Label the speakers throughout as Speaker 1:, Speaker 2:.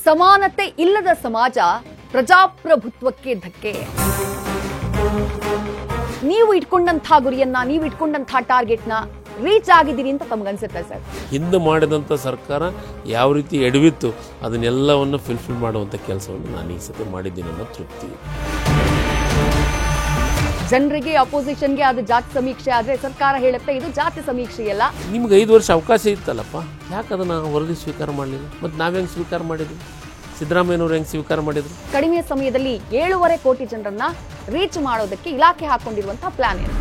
Speaker 1: ಸಮಾನತೆ ಇಲ್ಲದ ಸಮಾಜ ಪ್ರಜಾಪ್ರಭುತ್ವಕ್ಕೆ ಧಕ್ಕೆ. ನೀವು ಇಟ್ಕೊಂಡಂಥ ಗುರಿಯನ್ನ, ನೀವು ಇಟ್ಕೊಂಡಂಥ ಟಾರ್ಗೆಟ್ನ ರೀಚ್ ಆಗಿದ್ದೀರಿ ಅಂತ ತಮಗನ್ಸುತ್ತೆ ಸರ್?
Speaker 2: ಹಿಂದೆ ಮಾಡಿದಂಥ ಸರ್ಕಾರ ಯಾವ ರೀತಿ ಎಡವಿತ್ತು ಅದನ್ನೆಲ್ಲವನ್ನು ಫುಲ್ಫಿಲ್ ಮಾಡುವಂಥ ಕೆಲಸವನ್ನು ನಾನು ಈ ಸತಿ ಮಾಡಿದ್ದೀನಿ ಅನ್ನೋ ತೃಪ್ತಿ.
Speaker 1: ಜನರಿಗೆ ಅಪೋಸಿಷನ್ಗೆ ಅದು ಜಾತಿ ಸಮೀಕ್ಷೆ ಆದ್ರೆ ಸರ್ಕಾರ ಹೇಳುತ್ತೆ ಇದು ಜಾತಿ ಸಮೀಕ್ಷೆಯಲ್ಲ.
Speaker 2: ನಿಮ್ಗೆ 5 ವರ್ಷ ಅವಕಾಶ ಇತ್ತಲ್ಲಪ್ಪ, ಯಾಕೆ ಅದನ್ನು ವರದಿ ಸ್ವೀಕಾರ ಮಾಡಲಿಲ್ಲ? ಮತ್ತು ನಾವು ಹೆಂಗೆ ಸ್ವೀಕಾರ ಮಾಡಿದ್ವಿ? ಸಿದ್ದರಾಮಯ್ಯನವ್ರು ಹೆಂಗೆ ಸ್ವೀಕಾರ ಮಾಡಿದ್ರು?
Speaker 1: ಕಡಿಮೆ ಸಮಯದಲ್ಲಿ 7.5 ಕೋಟಿ ಜನರನ್ನ ರೀಚ್ ಮಾಡೋದಕ್ಕೆ ಇಲಾಖೆ ಹಾಕೊಂಡಿರುವಂತಹ ಪ್ಲಾನ್ ಏನು?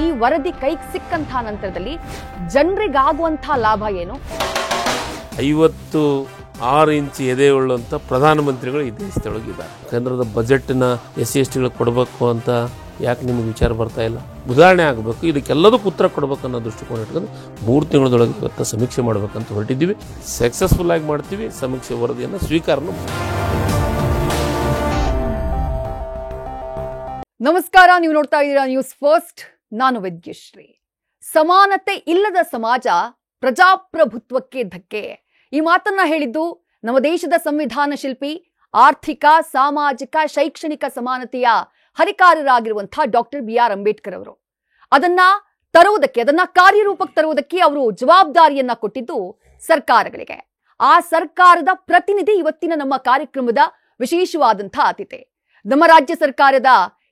Speaker 1: ಈ ವರದಿ ಕೈಗೆ ಸಿಕ್ಕಂತ ನಂತರದಲ್ಲಿ ಜನರಿಗಾಗುವಂತಹ ಲಾಭ ಏನು?
Speaker 2: 56 ಇಂಚ್ ಎದೆ ಉಳ್ಳಂಥ ಪ್ರಧಾನಮಂತ್ರಿಗಳು ಈ ದೇಶದೊಳಗಿದ್ದಾರೆ. ಕೇಂದ್ರದ ಬಜೆಟ್ನ SC/STಗಳಿಗೆ ಕೊಡಬೇಕು ಅಂತ ಯಾಕೆ ನಿಮಗೆ ವಿಚಾರ ಬರ್ತಾ ಇಲ್ಲ? ಉದಾಹರಣೆ ಆಗಬೇಕು, ಇದಕ್ಕೆಲ್ಲದಕ್ಕೂ ಉತ್ತರ ಕೊಡಬೇಕು ಅನ್ನೋ ದೃಷ್ಟಿಕೋನ ಇಟ್ಕೊಂಡು 3 ತಿಂಗಳದೊಳಗೆ ಇವತ್ತು ಸಮೀಕ್ಷೆ ಮಾಡಬೇಕಂತ ಹೊರಟಿದ್ದೀವಿ. ಸಕ್ಸಸ್ಫುಲ್ ಆಗಿ ಮಾಡ್ತೀವಿ. ಸಮೀಕ್ಷೆ ವರದಿಯನ್ನು ಸ್ವೀಕಾರನೂ.
Speaker 1: ನಮಸ್ಕಾರ, ನೀವು ನೋಡ್ತಾ ಇದ್ದೀರಾ ನ್ಯೂಸ್ ಫಸ್ಟ್. ನಾನು ವಿದ್ಯಶ್ರೀ. ಸಮಾನತೆ ಇಲ್ಲದ ಸಮಾಜ ಪ್ರಜಾಪ್ರಭುತ್ವಕ್ಕೆ ಧಕ್ಕೆ. ಈ ಮಾತನ್ನ ಹೇಳಿದ್ದು ನಮ್ಮ ದೇಶದ ಸಂವಿಧಾನ ಶಿಲ್ಪಿ, ಆರ್ಥಿಕ, ಸಾಮಾಜಿಕ, ಶೈಕ್ಷಣಿಕ ಸಮಾನತೆಯ ಹರಿಕಾರರಾಗಿರುವಂತಹ ಡಾಕ್ಟರ್ BR ಅಂಬೇಡ್ಕರ್ ಅವರು. ಅದನ್ನ ಕಾರ್ಯರೂಪಕ್ಕೆ ತರುವುದಕ್ಕೆ ಅವರು ಜವಾಬ್ದಾರಿಯನ್ನ ಕೊಟ್ಟಿದ್ದು ಸರ್ಕಾರಗಳಿಗೆ. ಆ ಸರ್ಕಾರದ ಪ್ರತಿನಿಧಿ ಇವತ್ತಿನ ನಮ್ಮ ಕಾರ್ಯಕ್ರಮದ ವಿಶೇಷವಾದಂತಹ ಅತಿಥಿ. ನಮ್ಮ ರಾಜ್ಯ ಸರ್ಕಾರದ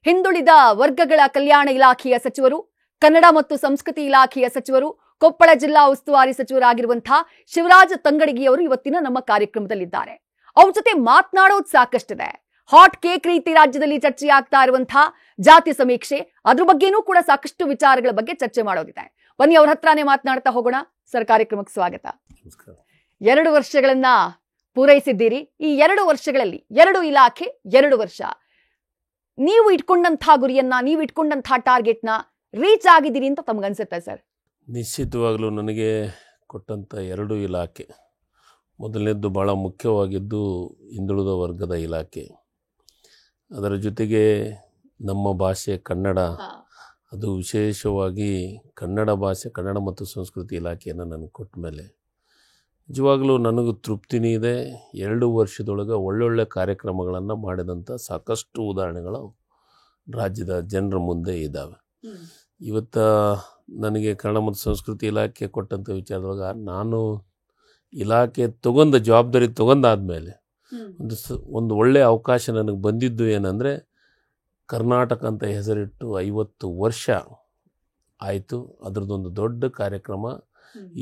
Speaker 1: ಹಿಂದುಳಿದ ವರ್ಗಗಳ ಕಲ್ಯಾಣ ಇಲಾಖೆಯ ಸಚಿವರು, ಕನ್ನಡ ಮತ್ತು ಸಂಸ್ಕೃತಿ ಇಲಾಖೆಯ ಸಚಿವರು, ಕೊಪ್ಪಳ ಜಿಲ್ಲಾ ಉಸ್ತುವಾರಿ ಸಚಿವರಾಗಿರುವಂತಹ ಶಿವರಾಜ ತಂಗಡಗಿಯವರು ಇವತ್ತಿನ ನಮ್ಮ ಕಾರ್ಯಕ್ರಮದಲ್ಲಿದ್ದಾರೆ. ಅವ್ರ ಜೊತೆ ಮಾತನಾಡೋದು ಸಾಕಷ್ಟಿದೆ. ಹಾಟ್ ಕೇಕ್ ರೀತಿ ರಾಜ್ಯದಲ್ಲಿ ಚರ್ಚೆ ಆಗ್ತಾ ಇರುವಂತಹ ಜಾತಿ ಸಮೀಕ್ಷೆ, ಅದ್ರ ಬಗ್ಗೆನೂ ಕೂಡ ಸಾಕಷ್ಟು ವಿಚಾರಗಳ ಬಗ್ಗೆ ಚರ್ಚೆ ಮಾಡೋದಿದೆ. ಬನ್ನಿ ಅವ್ರ ಹತ್ರನೇ ಮಾತನಾಡ್ತಾ ಹೋಗೋಣ. ಸರ್, ಕಾರ್ಯಕ್ರಮಕ್ಕೆ ಸ್ವಾಗತ. 2 ವರ್ಷಗಳನ್ನ ಪೂರೈಸಿದ್ದೀರಿ. ಈ 2 ವರ್ಷಗಳಲ್ಲಿ 2 ಇಲಾಖೆ 2 ವರ್ಷ ನೀವು ಇಟ್ಕೊಂಡಂತಹ ಗುರಿಯನ್ನ, ನೀವು ಇಟ್ಕೊಂಡಂತಹ ಟಾರ್ಗೆಟ್ನ ರೀಚ್ ಆಗಿದ್ದೀರಿ ಅಂತ ತಮಗನ್ಸುತ್ತೆ ಸರ್?
Speaker 2: ನಿಶ್ಚಿತವಾಗಲೂ ನನಗೆ ಕೊಟ್ಟಂಥ 2 ಇಲಾಖೆ, ಮೊದಲನೇದ್ದು ಭಾಳ ಮುಖ್ಯವಾಗಿದ್ದು ಹಿಂದುಳಿದ ವರ್ಗದ ಇಲಾಖೆ. ಅದರ ಜೊತೆಗೆ ನಮ್ಮ ಭಾಷೆ ಕನ್ನಡ, ಅದು ವಿಶೇಷವಾಗಿ ಕನ್ನಡ ಭಾಷೆ, ಕನ್ನಡ ಮತ್ತು ಸಂಸ್ಕೃತಿ ಇಲಾಖೆಯನ್ನು ನನಗೆ ಕೊಟ್ಟ ಮೇಲೆ ನಿಜವಾಗಲೂ ನನಗೂ ತೃಪ್ತಿನೇ ಇದೆ. 2 ವರ್ಷದೊಳಗೆ ಒಳ್ಳೊಳ್ಳೆ ಕಾರ್ಯಕ್ರಮಗಳನ್ನು ಮಾಡಿದಂಥ ಸಾಕಷ್ಟು ಉದಾಹರಣೆಗಳು ರಾಜ್ಯದ ಜನರ ಮುಂದೆ ಇದ್ದಾವೆ. ಇವತ್ತು ನನಗೆ ಕನ್ನಡ ಮತ್ತು ಸಂಸ್ಕೃತಿ ಇಲಾಖೆ ಕೊಟ್ಟಂಥ ವಿಚಾರದೊಳಗೆ ನಾನು ಇಲಾಖೆ ಜವಾಬ್ದಾರಿ ತಗೊಂಡಾದ್ಮೇಲೆ ಒಂದು ಒಳ್ಳೆಯ ಅವಕಾಶ ನನಗೆ ಬಂದಿದ್ದು ಏನಂದರೆ, ಕರ್ನಾಟಕ ಅಂತ ಹೆಸರಿಟ್ಟು 50 ವರ್ಷ ಆಯಿತು. ಅದರದ್ದೊಂದು ದೊಡ್ಡ ಕಾರ್ಯಕ್ರಮ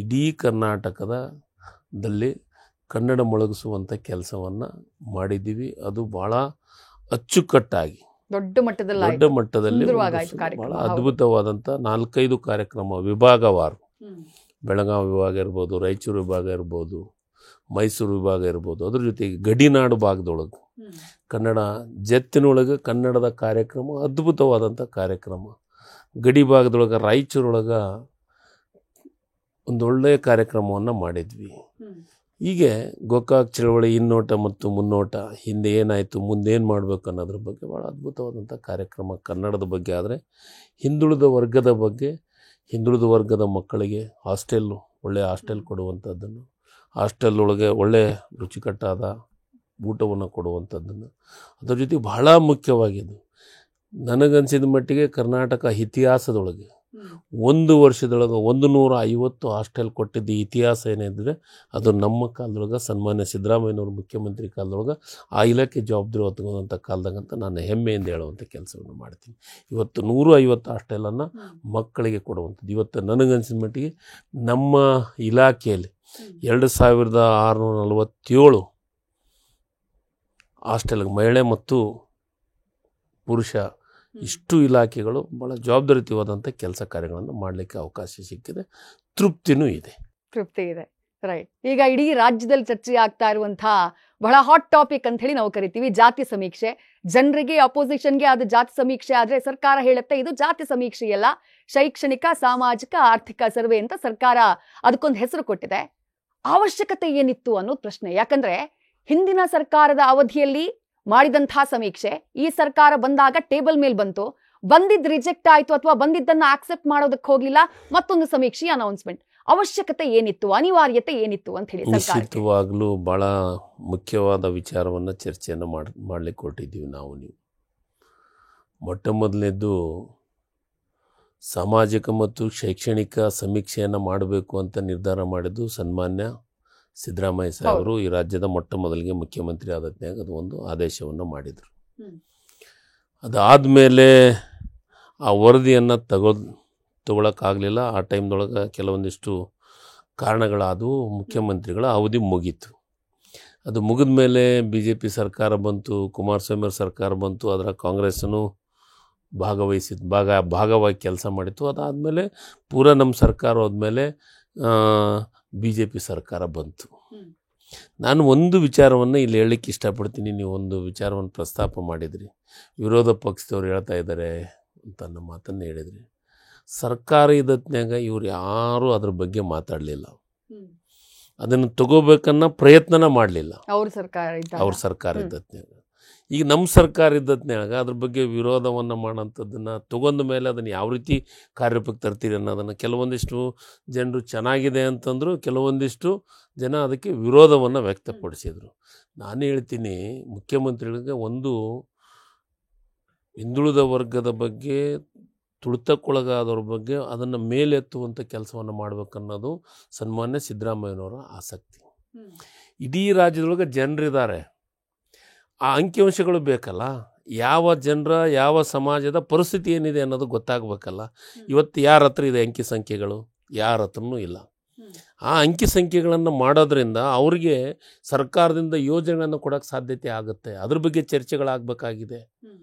Speaker 2: ಇಡೀ ಕರ್ನಾಟಕದಲ್ಲಿ ಕನ್ನಡ ಮೊಳಗಿಸುವಂಥ ಕೆಲಸವನ್ನು ಮಾಡಿದ್ದೀವಿ. ಅದು ಭಾಳ ಅಚ್ಚುಕಟ್ಟಾಗಿ ದೊಡ್ಡ ಮಟ್ಟದಲ್ಲಿ ಭಾಳ ಅದ್ಭುತವಾದಂಥ 4-5 ಕಾರ್ಯಕ್ರಮ ವಿಭಾಗವಾರ, ಬೆಳಗಾವಿ ವಿಭಾಗ ಇರ್ಬೋದು, ರಾಯಚೂರು ವಿಭಾಗ ಇರ್ಬೋದು, ಮೈಸೂರು ವಿಭಾಗ ಇರ್ಬೋದು, ಅದ್ರ ಜೊತೆಗೆ ಗಡಿನಾಡು ಭಾಗದೊಳಗೆ ಕನ್ನಡ ಜತ್ತಿನೊಳಗೆ ಕನ್ನಡದ ಕಾರ್ಯಕ್ರಮ, ಅದ್ಭುತವಾದಂಥ ಕಾರ್ಯಕ್ರಮ. ಗಡಿ ಭಾಗದೊಳಗೆ ರಾಯಚೂರೊಳಗೆ ಒಂದೊಳ್ಳೆಯ ಕಾರ್ಯಕ್ರಮವನ್ನು ಮಾಡಿದ್ವಿ. ಹೀಗೆ ಗೋಕಾಕ್ ಚಳವಳಿ ಹಿನ್ನೋಟ ಮತ್ತು ಮುನ್ನೋಟ, ಹಿಂದೆ ಏನಾಯಿತು, ಮುಂದೇನು ಮಾಡಬೇಕು ಅನ್ನೋದ್ರ ಬಗ್ಗೆ ಭಾಳ ಅದ್ಭುತವಾದಂಥ ಕಾರ್ಯಕ್ರಮ ಕನ್ನಡದ ಬಗ್ಗೆ. ಆದರೆ ಹಿಂದುಳಿದ ವರ್ಗದ ಬಗ್ಗೆ, ಹಿಂದುಳಿದ ವರ್ಗದ ಮಕ್ಕಳಿಗೆ ಒಳ್ಳೆಯ ಹಾಸ್ಟೆಲ್ ಕೊಡುವಂಥದ್ದನ್ನು, ಹಾಸ್ಟೆಲ್ ಒಳಗೆ ಒಳ್ಳೆಯ ರುಚಿಕಟ್ಟಾದ ಊಟವನ್ನು ಕೊಡುವಂಥದ್ದನ್ನು, ಅದರ ಜೊತೆಗೆ ಬಹಳ ಮುಖ್ಯವಾಗಿದ್ದು ನನಗನ್ಸಿದ ಮಟ್ಟಿಗೆ ಕರ್ನಾಟಕ ಇತಿಹಾಸದೊಳಗೆ 1 ವರ್ಷದೊಳಗೆ 150 ಹಾಸ್ಟೆಲ್ ಕೊಟ್ಟಿದ್ದ ಇತಿಹಾಸ ಏನಿದ್ರೆ ಅದು ನಮ್ಮ ಕಾಲದೊಳಗೆ ಸನ್ಮಾನ್ಯ ಸಿದ್ದರಾಮಯ್ಯನವರು ಮುಖ್ಯಮಂತ್ರಿ ಕಾಲದೊಳಗೆ ಆ ಇಲಾಖೆ ಜವಾಬ್ದಾರಿ ಹೊತ್ಕೊಂಡಂಥ ಕಾಲದಾಗಂತ ನಾನು ಹೆಮ್ಮೆಯಿಂದ ಹೇಳುವಂಥ ಕೆಲಸವನ್ನು ಮಾಡ್ತೀನಿ. ಇವತ್ತು 150 ಹಾಸ್ಟೆಲನ್ನು ಮಕ್ಕಳಿಗೆ ಕೊಡುವಂಥದ್ದು. ಇವತ್ತು ನನಗನ್ಸಿದ ಮಟ್ಟಿಗೆ ನಮ್ಮ ಇಲಾಖೆಯಲ್ಲಿ 2647 ಹಾಸ್ಟೆಲ್ಗೆ ಮಹಿಳೆ ಮತ್ತು ಪುರುಷ ಇಷ್ಟು ಇಲಾಖೆಗಳು ಭಾಳ ಜವಾಬ್ದಾರಿಯುತವಾದಂಥ ಕೆಲಸ ಕಾರ್ಯಗಳನ್ನು ಮಾಡಲಿಕ್ಕೆ ಅವಕಾಶ ಸಿಕ್ಕಿದೆ. ತೃಪ್ತಿ ಇದೆ.
Speaker 1: ರೈಟ್. ಈಗ ಇಡೀ ರಾಜ್ಯದಲ್ಲಿ ಚರ್ಚೆ ಆಗ್ತಾ ಇರುವಂತಹ ಬಹಳ ಹಾಟ್ ಟಾಪಿಕ್ ಅಂತ ಹೇಳಿ ನಾವು ಕರಿತೀವಿ ಜಾತಿ ಸಮೀಕ್ಷೆ. ಜನರಿಗೆ ಅಪೋಸಿಷನ್ಗೆ ಅದು ಜಾತಿ ಸಮೀಕ್ಷೆ ಆದ್ರೆ ಸರ್ಕಾರ ಹೇಳುತ್ತೆ ಇದು ಜಾತಿ ಸಮೀಕ್ಷೆಯಲ್ಲ, ಶೈಕ್ಷಣಿಕ, ಸಾಮಾಜಿಕ, ಆರ್ಥಿಕ ಸರ್ವೆ ಅಂತ ಸರ್ಕಾರ ಅದಕ್ಕೊಂದು ಹೆಸರು ಕೊಟ್ಟಿದೆ. ಅವಶ್ಯಕತೆ ಏನಿತ್ತು ಅನ್ನೋದು ಪ್ರಶ್ನೆ. ಯಾಕಂದ್ರೆ ಹಿಂದಿನ ಸರ್ಕಾರದ ಅವಧಿಯಲ್ಲಿ ಮಾಡಿದಂತಹ ಸಮೀಕ್ಷೆ ಈ ಸರ್ಕಾರ ಬಂದಾಗ ಟೇಬಲ್ ಮೇಲೆ ಬಂದಿದ್ದು ರಿಜೆಕ್ಟ್ ಆಯ್ತು ಅಥವಾ ಬಂದಿದ್ದನ್ನ ಆಕ್ಸೆಪ್ಟ್ ಮಾಡೋದಕ್ಕೆ ಹೋಗ್ಲಿಲ್ಲ, ಮತ್ತೊಂದು ಸಮೀಕ್ಷೆ ಅನೌನ್ಸ್ಮೆಂಟ್. ಅವಶ್ಯಕತೆ ಏನಿತ್ತು, ಅನಿವಾರ್ಯತೆ ಏನಿತ್ತು ಅಂತ ಹೇಳಿ ಸರ್ಕಾರಕ್ಕೆ?
Speaker 2: ನಿಶ್ಚಿತವಾಗ್ಲೂ ಬಹಳ ಮುಖ್ಯವಾದ ವಿಚಾರವನ್ನು ಚರ್ಚೆಯನ್ನು ಮಾಡಲಿಕ್ಕೆ ಕೊಟ್ಟಿದ್ದೀವಿ ನಾವು. ನೀವು ಮೊಟ್ಟ ಮೊದಲನೇದು ಸಾಮಾಜಿಕ ಮತ್ತು ಶೈಕ್ಷಣಿಕ ಸಮೀಕ್ಷೆಯನ್ನು ಮಾಡಬೇಕು ಅಂತ ನಿರ್ಧಾರ ಮಾಡಿದ್ದು ಸನ್ಮಾನ್ಯ ಸಿದ್ದರಾಮಯ್ಯ ಸಾಹೇಬರು ಈ ರಾಜ್ಯದ ಮೊಟ್ಟ ಮೊದಲಿಗೆ ಮುಖ್ಯಮಂತ್ರಿ ಆದತ್ನಾಗ ಅದು ಒಂದು ಆದೇಶವನ್ನು ಮಾಡಿದರು. ಅದಾದಮೇಲೆ ಆ ವರದಿಯನ್ನು ತಗೊಳಕ್ಕಾಗಲಿಲ್ಲ. ಆ ಟೈಮ್ದೊಳಗೆ ಕೆಲವೊಂದಿಷ್ಟು ಕಾರಣಗಳಾದವು. ಮುಖ್ಯಮಂತ್ರಿಗಳ ಅವಧಿ ಮುಗೀತು. ಅದು ಮುಗಿದ ಮೇಲೆ BJP ಸರ್ಕಾರ ಬಂತು, ಕುಮಾರಸ್ವಾಮಿ ಸರ್ಕಾರ ಬಂತು. ಅದರ ಕಾಂಗ್ರೆಸ್ಸನ್ನು ಭಾಗವಾಗಿ ಕೆಲಸ ಮಾಡಿತ್ತು. ಅದಾದಮೇಲೆ ಪೂರ ನಮ್ಮ ಸರ್ಕಾರ ಹೋದ್ಮೇಲೆ BJP ಸರ್ಕಾರ ಬಂತು. ನಾನು ಒಂದು ವಿಚಾರವನ್ನು ಇಲ್ಲಿ ಹೇಳಲಿಕ್ಕೆ ಇಷ್ಟಪಡ್ತೀನಿ. ನೀವು ಒಂದು ವಿಚಾರವನ್ನು ಪ್ರಸ್ತಾಪ ಮಾಡಿದ್ರಿ, ವಿರೋಧ ಪಕ್ಷದವ್ರು ಹೇಳ್ತಾ ಇದ್ದಾರೆ ಅಂತ ಅನ್ನೋ ಮಾತನ್ನು ಹೇಳಿದ್ರಿ. ಸರ್ಕಾರ ಇದ್ದತ್ನಾಗ ಇವ್ರು ಯಾರೂ ಅದ್ರ ಬಗ್ಗೆ ಮಾತಾಡಲಿಲ್ಲ, ಅದನ್ನು ತಗೋಬೇಕನ್ನೋ ಪ್ರಯತ್ನನ ಮಾಡಲಿಲ್ಲ ಅವ್ರ ಸರ್ಕಾರ ಇದ್ದತ್ನಾಗ. ಈಗ ನಮ್ಮ ಸರ್ಕಾರ ಇದ್ದತ್ನಾಗ ಅದ್ರ ಬಗ್ಗೆ ವಿರೋಧವನ್ನು ಮಾಡೋಂಥದ್ದನ್ನು ತಗೊಂಡ ಮೇಲೆ ಅದನ್ನು ಯಾವ ರೀತಿ ಕಾರ್ಯರೂಪಕ್ಕೆ ತರ್ತೀರಿ ಅನ್ನೋದನ್ನು ಕೆಲವೊಂದಿಷ್ಟು ಜನರು ಚೆನ್ನಾಗಿದೆ ಅಂತಂದರು, ಕೆಲವೊಂದಿಷ್ಟು ಜನ ಅದಕ್ಕೆ ವಿರೋಧವನ್ನು ವ್ಯಕ್ತಪಡಿಸಿದರು. ನಾನು ಹೇಳ್ತೀನಿ, ಮುಖ್ಯಮಂತ್ರಿಗಳಿಗೆ ಒಂದು ಹಿಂದುಳಿದ ವರ್ಗದ ಬಗ್ಗೆ, ತುಳಿತಕ್ಕೊಳಗಾದವ್ರ ಬಗ್ಗೆ ಅದನ್ನು ಮೇಲೆತ್ತುವಂಥ ಕೆಲಸವನ್ನು ಮಾಡಬೇಕನ್ನೋದು ಸನ್ಮಾನ್ಯ ಸಿದ್ದರಾಮಯ್ಯನವರ ಆಸಕ್ತಿ. ಇಡೀ ರಾಜ್ಯದೊಳಗೆ ಜನರಿದ್ದಾರೆ, ಆ ಅಂಕಿಅಂಶಗಳು ಬೇಕಲ್ಲ. ಯಾವ ಜನರ, ಯಾವ ಸಮಾಜದ ಪರಿಸ್ಥಿತಿ ಏನಿದೆ ಅನ್ನೋದು ಗೊತ್ತಾಗಬೇಕಲ್ಲ. ಇವತ್ತು ಯಾರ ಹತ್ರ ಇದೆ ಅಂಕಿ ಸಂಖ್ಯೆಗಳು? ಯಾರ ಹತ್ರನೂ ಇಲ್ಲ. ಆ ಅಂಕಿ ಸಂಖ್ಯೆಗಳನ್ನು ಮಾಡೋದ್ರಿಂದ ಅವ್ರಿಗೆ ಸರ್ಕಾರದಿಂದ ಯೋಜನೆಗಳನ್ನು ಕೊಡೋಕ್ಕೆ ಸಾಧ್ಯತೆ ಆಗುತ್ತೆ. ಅದ್ರ ಬಗ್ಗೆ ಚರ್ಚೆಗಳಾಗಬೇಕಾಗಿದೆ.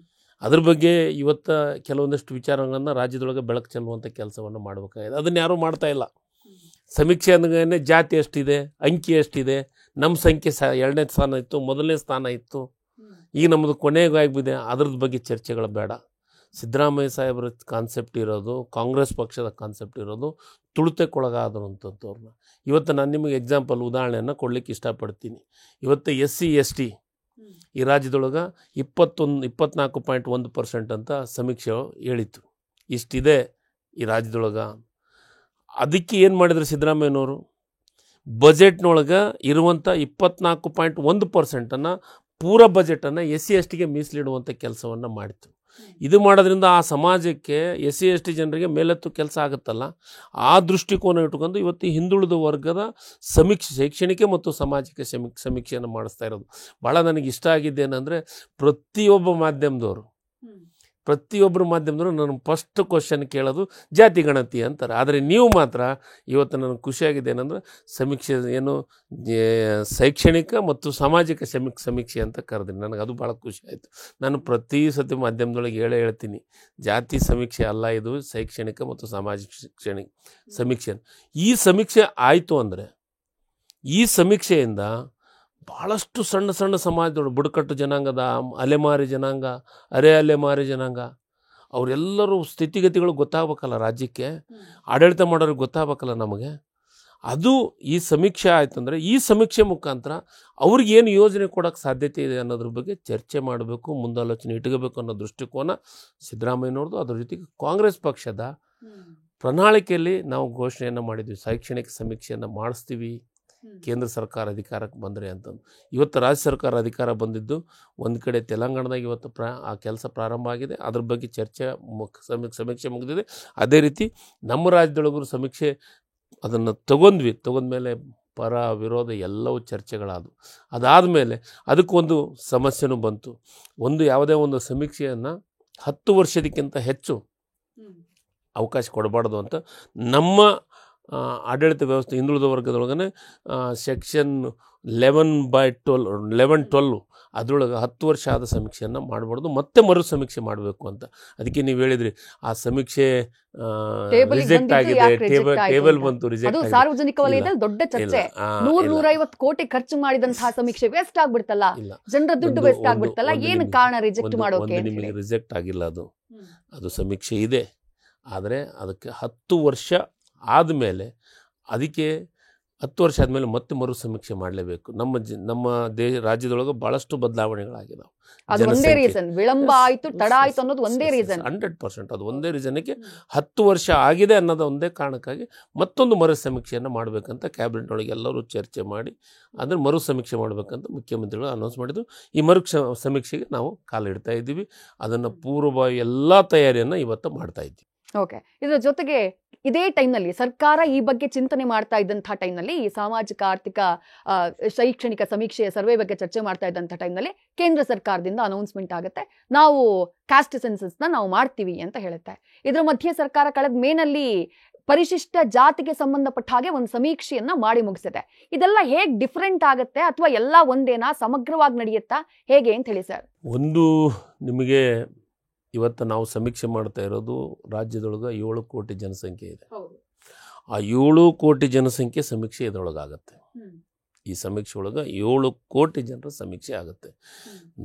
Speaker 2: ಅದ್ರ ಬಗ್ಗೆ ಇವತ್ತು ಕೆಲವೊಂದಷ್ಟು ವಿಚಾರಗಳನ್ನು ರಾಜ್ಯದೊಳಗೆ ಬೆಳಕು ಚೆಲ್ಲುವಂಥ ಕೆಲಸವನ್ನು ಮಾಡಬೇಕಾಗಿದೆ. ಅದನ್ನು ಯಾರೂ ಮಾಡ್ತಾ ಇಲ್ಲ. ಸಮೀಕ್ಷೆ ಅಂದ್ರೆ ಜಾತಿ ಎಷ್ಟಿದೆ, ಅಂಕಿ ಎಷ್ಟಿದೆ, ನಮ್ಮ ಸಂಖ್ಯೆ 2ನೇ ಸ್ಥಾನ ಇತ್ತು, 1ನೇ ಸ್ಥಾನ ಇತ್ತು, ಈಗ ನಮ್ಮದು ಕೊನೆಗಾಗ್ಬಿದೆ, ಅದ್ರದ್ದು ಬಗ್ಗೆ ಚರ್ಚೆಗಳು ಬೇಡ. ಸಿದ್ದರಾಮಯ್ಯ ಸಾಹೇಬ್ರ ಕಾನ್ಸೆಪ್ಟ್ ಇರೋದು, ಕಾಂಗ್ರೆಸ್ ಪಕ್ಷದ ಕಾನ್ಸೆಪ್ಟ್ ಇರೋದು ತುಳಿತಕ್ಕೊಳಗಾದಂಥವ್ರನ್ನ. ಇವತ್ತು ನಾನು ನಿಮಗೆ ಉದಾಹರಣೆಯನ್ನು ಕೊಡಲಿಕ್ಕೆ ಇಷ್ಟಪಡ್ತೀನಿ. ಇವತ್ತು SC ST ಈ ರಾಜ್ಯದೊಳಗೆ 24.1% ಅಂತ ಸಮೀಕ್ಷೆ ಹೇಳಿತ್ತು. ಇಷ್ಟಿದೆ ಈ ರಾಜ್ಯದೊಳಗೆ. ಅದಕ್ಕೆ ಏನು ಮಾಡಿದ್ರು ಸಿದ್ದರಾಮಯ್ಯನವರು? ಬಜೆಟ್ನೊಳಗೆ ಇರುವಂಥ 24.1% ಪೂರ ಬಜೆಟನ್ನು SC STಗೆ ಮೀಸಲಿಡುವಂಥ ಕೆಲಸವನ್ನು ಮಾಡಿತು. ಇದು ಮಾಡೋದ್ರಿಂದ ಆ ಸಮಾಜಕ್ಕೆ, SC ST ಜನರಿಗೆ ಮೇಲೆತ್ತು ಕೆಲಸ ಆಗುತ್ತಲ್ಲ. ಆ ದೃಷ್ಟಿಕೋನ ಇಟ್ಕೊಂಡು ಇವತ್ತು ಹಿಂದುಳಿದ ವರ್ಗದ ಸಮೀಕ್ಷೆ, ಶೈಕ್ಷಣಿಕ ಮತ್ತು ಸಾಮಾಜಿಕ ಸಮೀಕ್ಷೆಯನ್ನು ಮಾಡಿಸ್ತಾ ಇರೋದು. ಭಾಳ ನನಗೆ ಇಷ್ಟ ಆಗಿದ್ದೇನೆಂದರೆ, ಪ್ರತಿಯೊಬ್ಬರ ಮಾಧ್ಯಮದವರು ನನ್ನ ಫಸ್ಟ್ ಕ್ವಶನ್ ಕೇಳೋದು ಜಾತಿ ಗಣತಿ ಅಂತಾರೆ. ಆದರೆ ನೀವು ಮಾತ್ರ ಇವತ್ತು ನನಗೆ ಖುಷಿಯಾಗಿದೆ ಏನಂದ್ರೆ, ಸಮೀಕ್ಷೆ ಏನು ಶೈಕ್ಷಣಿಕ ಮತ್ತು ಸಾಮಾಜಿಕ ಸಮೀಕ್ಷೆ ಅಂತ ಕರೆದ್ರಿ. ನನಗೆ ಅದು ಭಾಳ ಖುಷಿ ಆಯಿತು. ನಾನು ಪ್ರತಿ ಸತಿ ಮಾಧ್ಯಮದೊಳಗೆ ಹೇಳ್ತೀನಿ, ಜಾತಿ ಸಮೀಕ್ಷೆ ಅಲ್ಲ, ಇದು ಶೈಕ್ಷಣಿಕ ಮತ್ತು ಸಾಮಾಜಿಕ ಸಮೀಕ್ಷೆ. ಈ ಸಮೀಕ್ಷೆ ಆಯಿತು ಅಂದರೆ, ಈ ಸಮೀಕ್ಷೆಯಿಂದ ಭಾಳಷ್ಟು ಸಣ್ಣ ಸಣ್ಣ ಸಮಾಜದೊಳಗೆ ಬುಡಕಟ್ಟು ಜನಾಂಗದ, ಅಲೆಮಾರಿ ಜನಾಂಗ, ಅಲೆಮಾರಿ ಜನಾಂಗ, ಅವರೆಲ್ಲರೂ ಸ್ಥಿತಿಗತಿಗಳು ಗೊತ್ತಾಗಬೇಕಲ್ಲ ರಾಜ್ಯಕ್ಕೆ, ಆಡಳಿತ ಮಾಡೋರಿಗೆ ಗೊತ್ತಾಗಬೇಕಲ್ಲ ನಮಗೆ. ಅದು ಈ ಸಮೀಕ್ಷೆ ಆಯಿತು ಅಂದರೆ, ಈ ಸಮೀಕ್ಷೆ ಮುಖಾಂತರ ಅವ್ರಿಗೇನು ಯೋಜನೆ ಕೊಡೋಕ್ಕೆ ಸಾಧ್ಯತೆ ಇದೆ ಅನ್ನೋದ್ರ ಬಗ್ಗೆ ಚರ್ಚೆ ಮಾಡಬೇಕು, ಮುಂದಾಲೋಚನೆ ಇಟ್ಕೋಬೇಕು ಅನ್ನೋ ದೃಷ್ಟಿಕೋನ ಸಿದ್ದರಾಮಯ್ಯನವ್ರದ್ದು. ಅದ್ರ ಜೊತೆಗೆ ಕಾಂಗ್ರೆಸ್ ಪಕ್ಷದ ಪ್ರಣಾಳಿಕೆಯಲ್ಲಿ ನಾವು ಘೋಷಣೆಯನ್ನು ಮಾಡಿದ್ವಿ, ಶೈಕ್ಷಣಿಕ ಸಮೀಕ್ಷೆಯನ್ನು ಮಾಡಿಸ್ತೀವಿ ಕೇಂದ್ರ ಸರ್ಕಾರ ಅಧಿಕಾರಕ್ಕೆ ಬಂದರೆ ಅಂತಂದು. ಇವತ್ತು ರಾಜ್ಯ ಸರ್ಕಾರ ಅಧಿಕಾರ ಬಂದಿದ್ದು ಒಂದು ಕಡೆ ತೆಲಂಗಾಣದಾಗ ಇವತ್ತು ಆ ಕೆಲಸ ಪ್ರಾರಂಭ ಆಗಿದೆ. ಅದ್ರ ಬಗ್ಗೆ ಚರ್ಚೆ ಸಮೀಕ್ಷೆ ಮುಗಿದಿದೆ. ಅದೇ ರೀತಿ ನಮ್ಮ ರಾಜ್ಯದೊಳಗೂ ಸಮೀಕ್ಷೆ ಅದನ್ನು ತಗೊಂಡ್ಮೇಲೆ ಪರ ವಿರೋಧ ಎಲ್ಲವೂ ಚರ್ಚೆಗಳಾದವು. ಅದಾದಮೇಲೆ ಅದಕ್ಕೊಂದು ಸಮಸ್ಯೆನೂ ಬಂತು. ಯಾವುದೇ ಒಂದು ಸಮೀಕ್ಷೆಯನ್ನು 10 ವರ್ಷದಕ್ಕಿಂತ ಹೆಚ್ಚು ಅವಕಾಶ ಕೊಡಬಾರ್ದು ಅಂತ ನಮ್ಮ ಆಡಳಿತ ವ್ಯವಸ್ಥೆ ಹಿಂದುಳಿದ ವರ್ಗದೊಳಗನೆ ಸೆಕ್ಷನ್ 11/12 ಅದರೊಳಗೆ 10 ವರ್ಷ ಆದ ಸಮೀಕ್ಷೆಯನ್ನು ಮಾಡಬಾರ್ದು, ಮತ್ತೆ ಮರು ಸಮೀಕ್ಷೆ ಮಾಡಬೇಕು ಅಂತ. ಅದಕ್ಕೆ ನೀವು ಹೇಳಿದ್ರಿ, ಆ ಸಮೀಕ್ಷೆ ರಿಜೆಕ್ಟ್ ಆಗಿದೆ, ಟೇಬಲ್ ಬಂತು, ರಿಜೆಕ್ಟ್ ಆಗಿದೆ.
Speaker 1: ಸಾರ್ವಜನಿಕ ವಲಯದಲ್ಲಿ ದೊಡ್ಡ ಚರ್ಚೆ. 100-150 ಕೋಟಿ ಖರ್ಚು ಮಾಡಿದಂತಹ ಸಮೀಕ್ಷೆ ವೇಸ್ಟ್ ಆಗ್ಬಿಡ್ತಲ್ಲ, ಜನರ ದುಡ್ಡು ವೇಸ್ಟ್ ಆಗ್ಬಿಡ್ತಲ್ಲ, ಏನು ಕಾರಣ ರಿಜೆಕ್ಟ್ ಮಾಡೋಕೆ?
Speaker 2: ನಿಮಗೆ ರಿಜೆಕ್ಟ್ ಆಗಿಲ್ಲ, ಅದು ಸಮೀಕ್ಷೆ ಇದೆ. ಆದರೆ ಅದಕ್ಕೆ 10 ವರ್ಷ ಆದಮೇಲೆ ಅದಕ್ಕೆ 10 ವರ್ಷ ಆದಮೇಲೆ ಮತ್ತೆ ಮರು ಸಮೀಕ್ಷೆ ಮಾಡಲೇಬೇಕು. ನಮ್ಮ ರಾಜ್ಯದೊಳಗೆ ಭಾಳಷ್ಟು ಬದಲಾವಣೆಗಳಾಗಿದ್ದಾವೆ.
Speaker 1: ಅದು ಒಂದೇ ರೀಸನ್, ವಿಳಂಬ ಆಯಿತು ತಡ ಆಯಿತು ಅನ್ನೋದು ಒಂದೇ ರೀಸನ್.
Speaker 2: 100% ಅದು ಒಂದೇ ರೀಸನ್ಗೆ 10 ವರ್ಷ ಆಗಿದೆ ಅನ್ನೋದು ಒಂದೇ ಕಾರಣಕ್ಕಾಗಿ ಮತ್ತೊಂದು ಮರು ಸಮೀಕ್ಷೆಯನ್ನು ಮಾಡಬೇಕಂತ ಕ್ಯಾಬಿನೆಟ್ ಒಳಗೆ ಎಲ್ಲರೂ ಚರ್ಚೆ ಮಾಡಿ ಅದನ್ನು ಮರು ಸಮೀಕ್ಷೆ ಮಾಡಬೇಕಂತ ಮುಖ್ಯಮಂತ್ರಿಗಳು ಅನೌನ್ಸ್ ಮಾಡಿದ್ರು. ಈ ಸಮೀಕ್ಷೆಗೆ ನಾವು ಕಾಲಿಡ್ತಾ ಇದ್ದೀವಿ. ಅದನ್ನು ಪೂರ್ವಭಾವಿ ಎಲ್ಲ ತಯಾರಿಯನ್ನು ಇವತ್ತು ಮಾಡ್ತಾ ಇದ್ದೀವಿ.
Speaker 1: ಓಕೆ, ಇದರ ಜೊತೆಗೆ ಇದೇ ಟೈಮ್ನಲ್ಲಿ ಸರ್ಕಾರ ಈ ಬಗ್ಗೆ ಚಿಂತನೆ ಮಾಡ್ತಾ ಇದ್ದಂಥ ಟೈಮ್ನಲ್ಲಿ ಈ ಸಾಮಾಜಿಕ ಆರ್ಥಿಕ ಶೈಕ್ಷಣಿಕ ಸಮೀಕ್ಷೆಯ ಸರ್ವೆ ಬಗ್ಗೆ ಚರ್ಚೆ ಮಾಡ್ತಾ ಇದ್ದಂಥ ಟೈಮ್ನಲ್ಲಿ ಕೇಂದ್ರ ಸರ್ಕಾರದಿಂದ ಅನೌನ್ಸ್ಮೆಂಟ್ ಆಗುತ್ತೆ, ನಾವು ಕಾಸ್ಟ್ ಸೆನ್ಸಸ್ನ ನಾವು ಮಾಡ್ತೀವಿ ಅಂತ ಹೇಳುತ್ತೆ. ಇದರ ಮಧ್ಯೆ ಸರ್ಕಾರ ಕಳೆದ ಮೇನಲ್ಲಿ ಪರಿಶಿಷ್ಟ ಜಾತಿಗೆ ಸಂಬಂಧಪಟ್ಟ ಹಾಗೆ ಒಂದು ಸಮೀಕ್ಷೆಯನ್ನ ಮಾಡಿ ಮುಗಿಸಿದೆ. ಇದೆಲ್ಲ ಹೇಗೆ ಡಿಫ್ರೆಂಟ್ ಆಗುತ್ತೆ ಅಥವಾ ಎಲ್ಲ ಒಂದೇನಾ, ಸಮಗ್ರವಾಗಿ ನಡೆಯುತ್ತಾ, ಹೇಗೆ ಅಂತ ಹೇಳಿ ಸರ್?
Speaker 2: ಒಂದು ನಿಮಗೆ ಇವತ್ತು ನಾವು ಸಮೀಕ್ಷೆ ಮಾಡ್ತಾ ಇರೋದು ರಾಜ್ಯದೊಳಗೆ 7 ಕೋಟಿ ಜನಸಂಖ್ಯೆ ಇದೆ. ಆ 7 ಕೋಟಿ ಜನಸಂಖ್ಯೆ ಸಮೀಕ್ಷೆ ಇದರೊಳಗಾಗತ್ತೆ. ಈ ಸಮೀಕ್ಷೆ ಒಳಗೆ 7 ಕೋಟಿ ಜನರ ಸಮೀಕ್ಷೆ ಆಗುತ್ತೆ.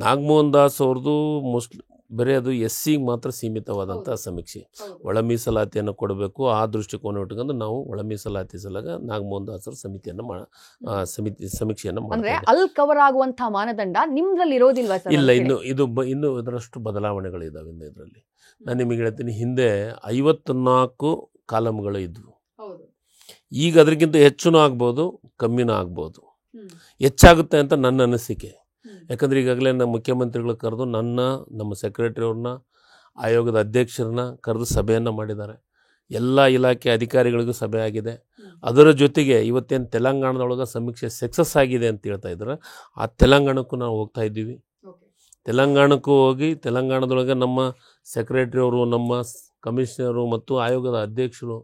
Speaker 2: ನಾಗಮೋಹನ್ ದಾಸ್ ಅವ್ರದ್ದು ಬರೀ ಅದು SCಗೆ ಮಾತ್ರ ಸೀಮಿತವಾದಂಥ ಸಮೀಕ್ಷೆ. ಒಳ ಮೀಸಲಾತಿಯನ್ನು ಕೊಡಬೇಕು, ಆ ದೃಷ್ಟಿಕೋನ ಇಟ್ಕೊಂಡು ನಾವು ಒಳ ಮೀಸಲಾತಿ ಸಲಗ ನಾಗಮೋಹನ್ ದಾಸರ ಸಮೀಕ್ಷೆಯನ್ನು
Speaker 1: ಅಂದ್ರೆ ಅಲ್ಲಿ ಕವರ್ ಆಗುವಂತಹ ಮಾನದಂಡ ನಿಮ್ದ್ರಲ್ಲಿ ಇರೋದಿಲ್ವಾ ಸರ್?
Speaker 2: ಇಲ್ಲ, ಇನ್ನು ಇದರಷ್ಟು ಬದಲಾವಣೆಗಳಿದ್ದಾವೆ ಇದರಲ್ಲಿ. ನಾನು ನಿಮಗೆ ಹೇಳ್ತೀನಿ, ಹಿಂದೆ 54 ಕಾಲಮ್ಗಳು ಇದ್ವು. ಈಗ ಅದಕ್ಕಿಂತ ಹೆಚ್ಚೂ ಆಗ್ಬೋದು, ಕಮ್ಮಿನೂ ಆಗ್ಬೋದು. ಹೆಚ್ಚಾಗುತ್ತೆ ಅಂತ ನನ್ನ ಅನಿಸಿಕೆ. ಯಾಕಂದರೆ ಈಗಾಗಲೇ ನಮ್ಮ ಮುಖ್ಯಮಂತ್ರಿಗಳು ಕರೆದು ನಮ್ಮ ಸೆಕ್ರೆಟರಿ ಅವ್ರನ್ನ, ಆಯೋಗದ ಅಧ್ಯಕ್ಷರನ್ನ ಕರೆದು ಸಭೆಯನ್ನು ಮಾಡಿದ್ದಾರೆ. ಎಲ್ಲ ಇಲಾಖೆ ಅಧಿಕಾರಿಗಳಿಗೂ ಸಭೆ ಆಗಿದೆ. ಅದರ ಜೊತೆಗೆ ಇವತ್ತೇನು ತೆಲಂಗಾಣದೊಳಗೆ ಸಮೀಕ್ಷೆ ಸಕ್ಸಸ್ ಆಗಿದೆ ಅಂತ ಹೇಳ್ತಾ ಇದ್ದಾರೆ, ಆ ತೆಲಂಗಾಣಕ್ಕೂ ನಾವು ಹೋಗ್ತಾ ಇದ್ದೀವಿ. ತೆಲಂಗಾಣಕ್ಕೂ ಹೋಗಿ ತೆಲಂಗಾಣದೊಳಗೆ ನಮ್ಮ ಸೆಕ್ರೆಟರಿ ಅವರು, ನಮ್ಮ ಕಮಿಷನರು ಮತ್ತು ಆಯೋಗದ ಅಧ್ಯಕ್ಷರು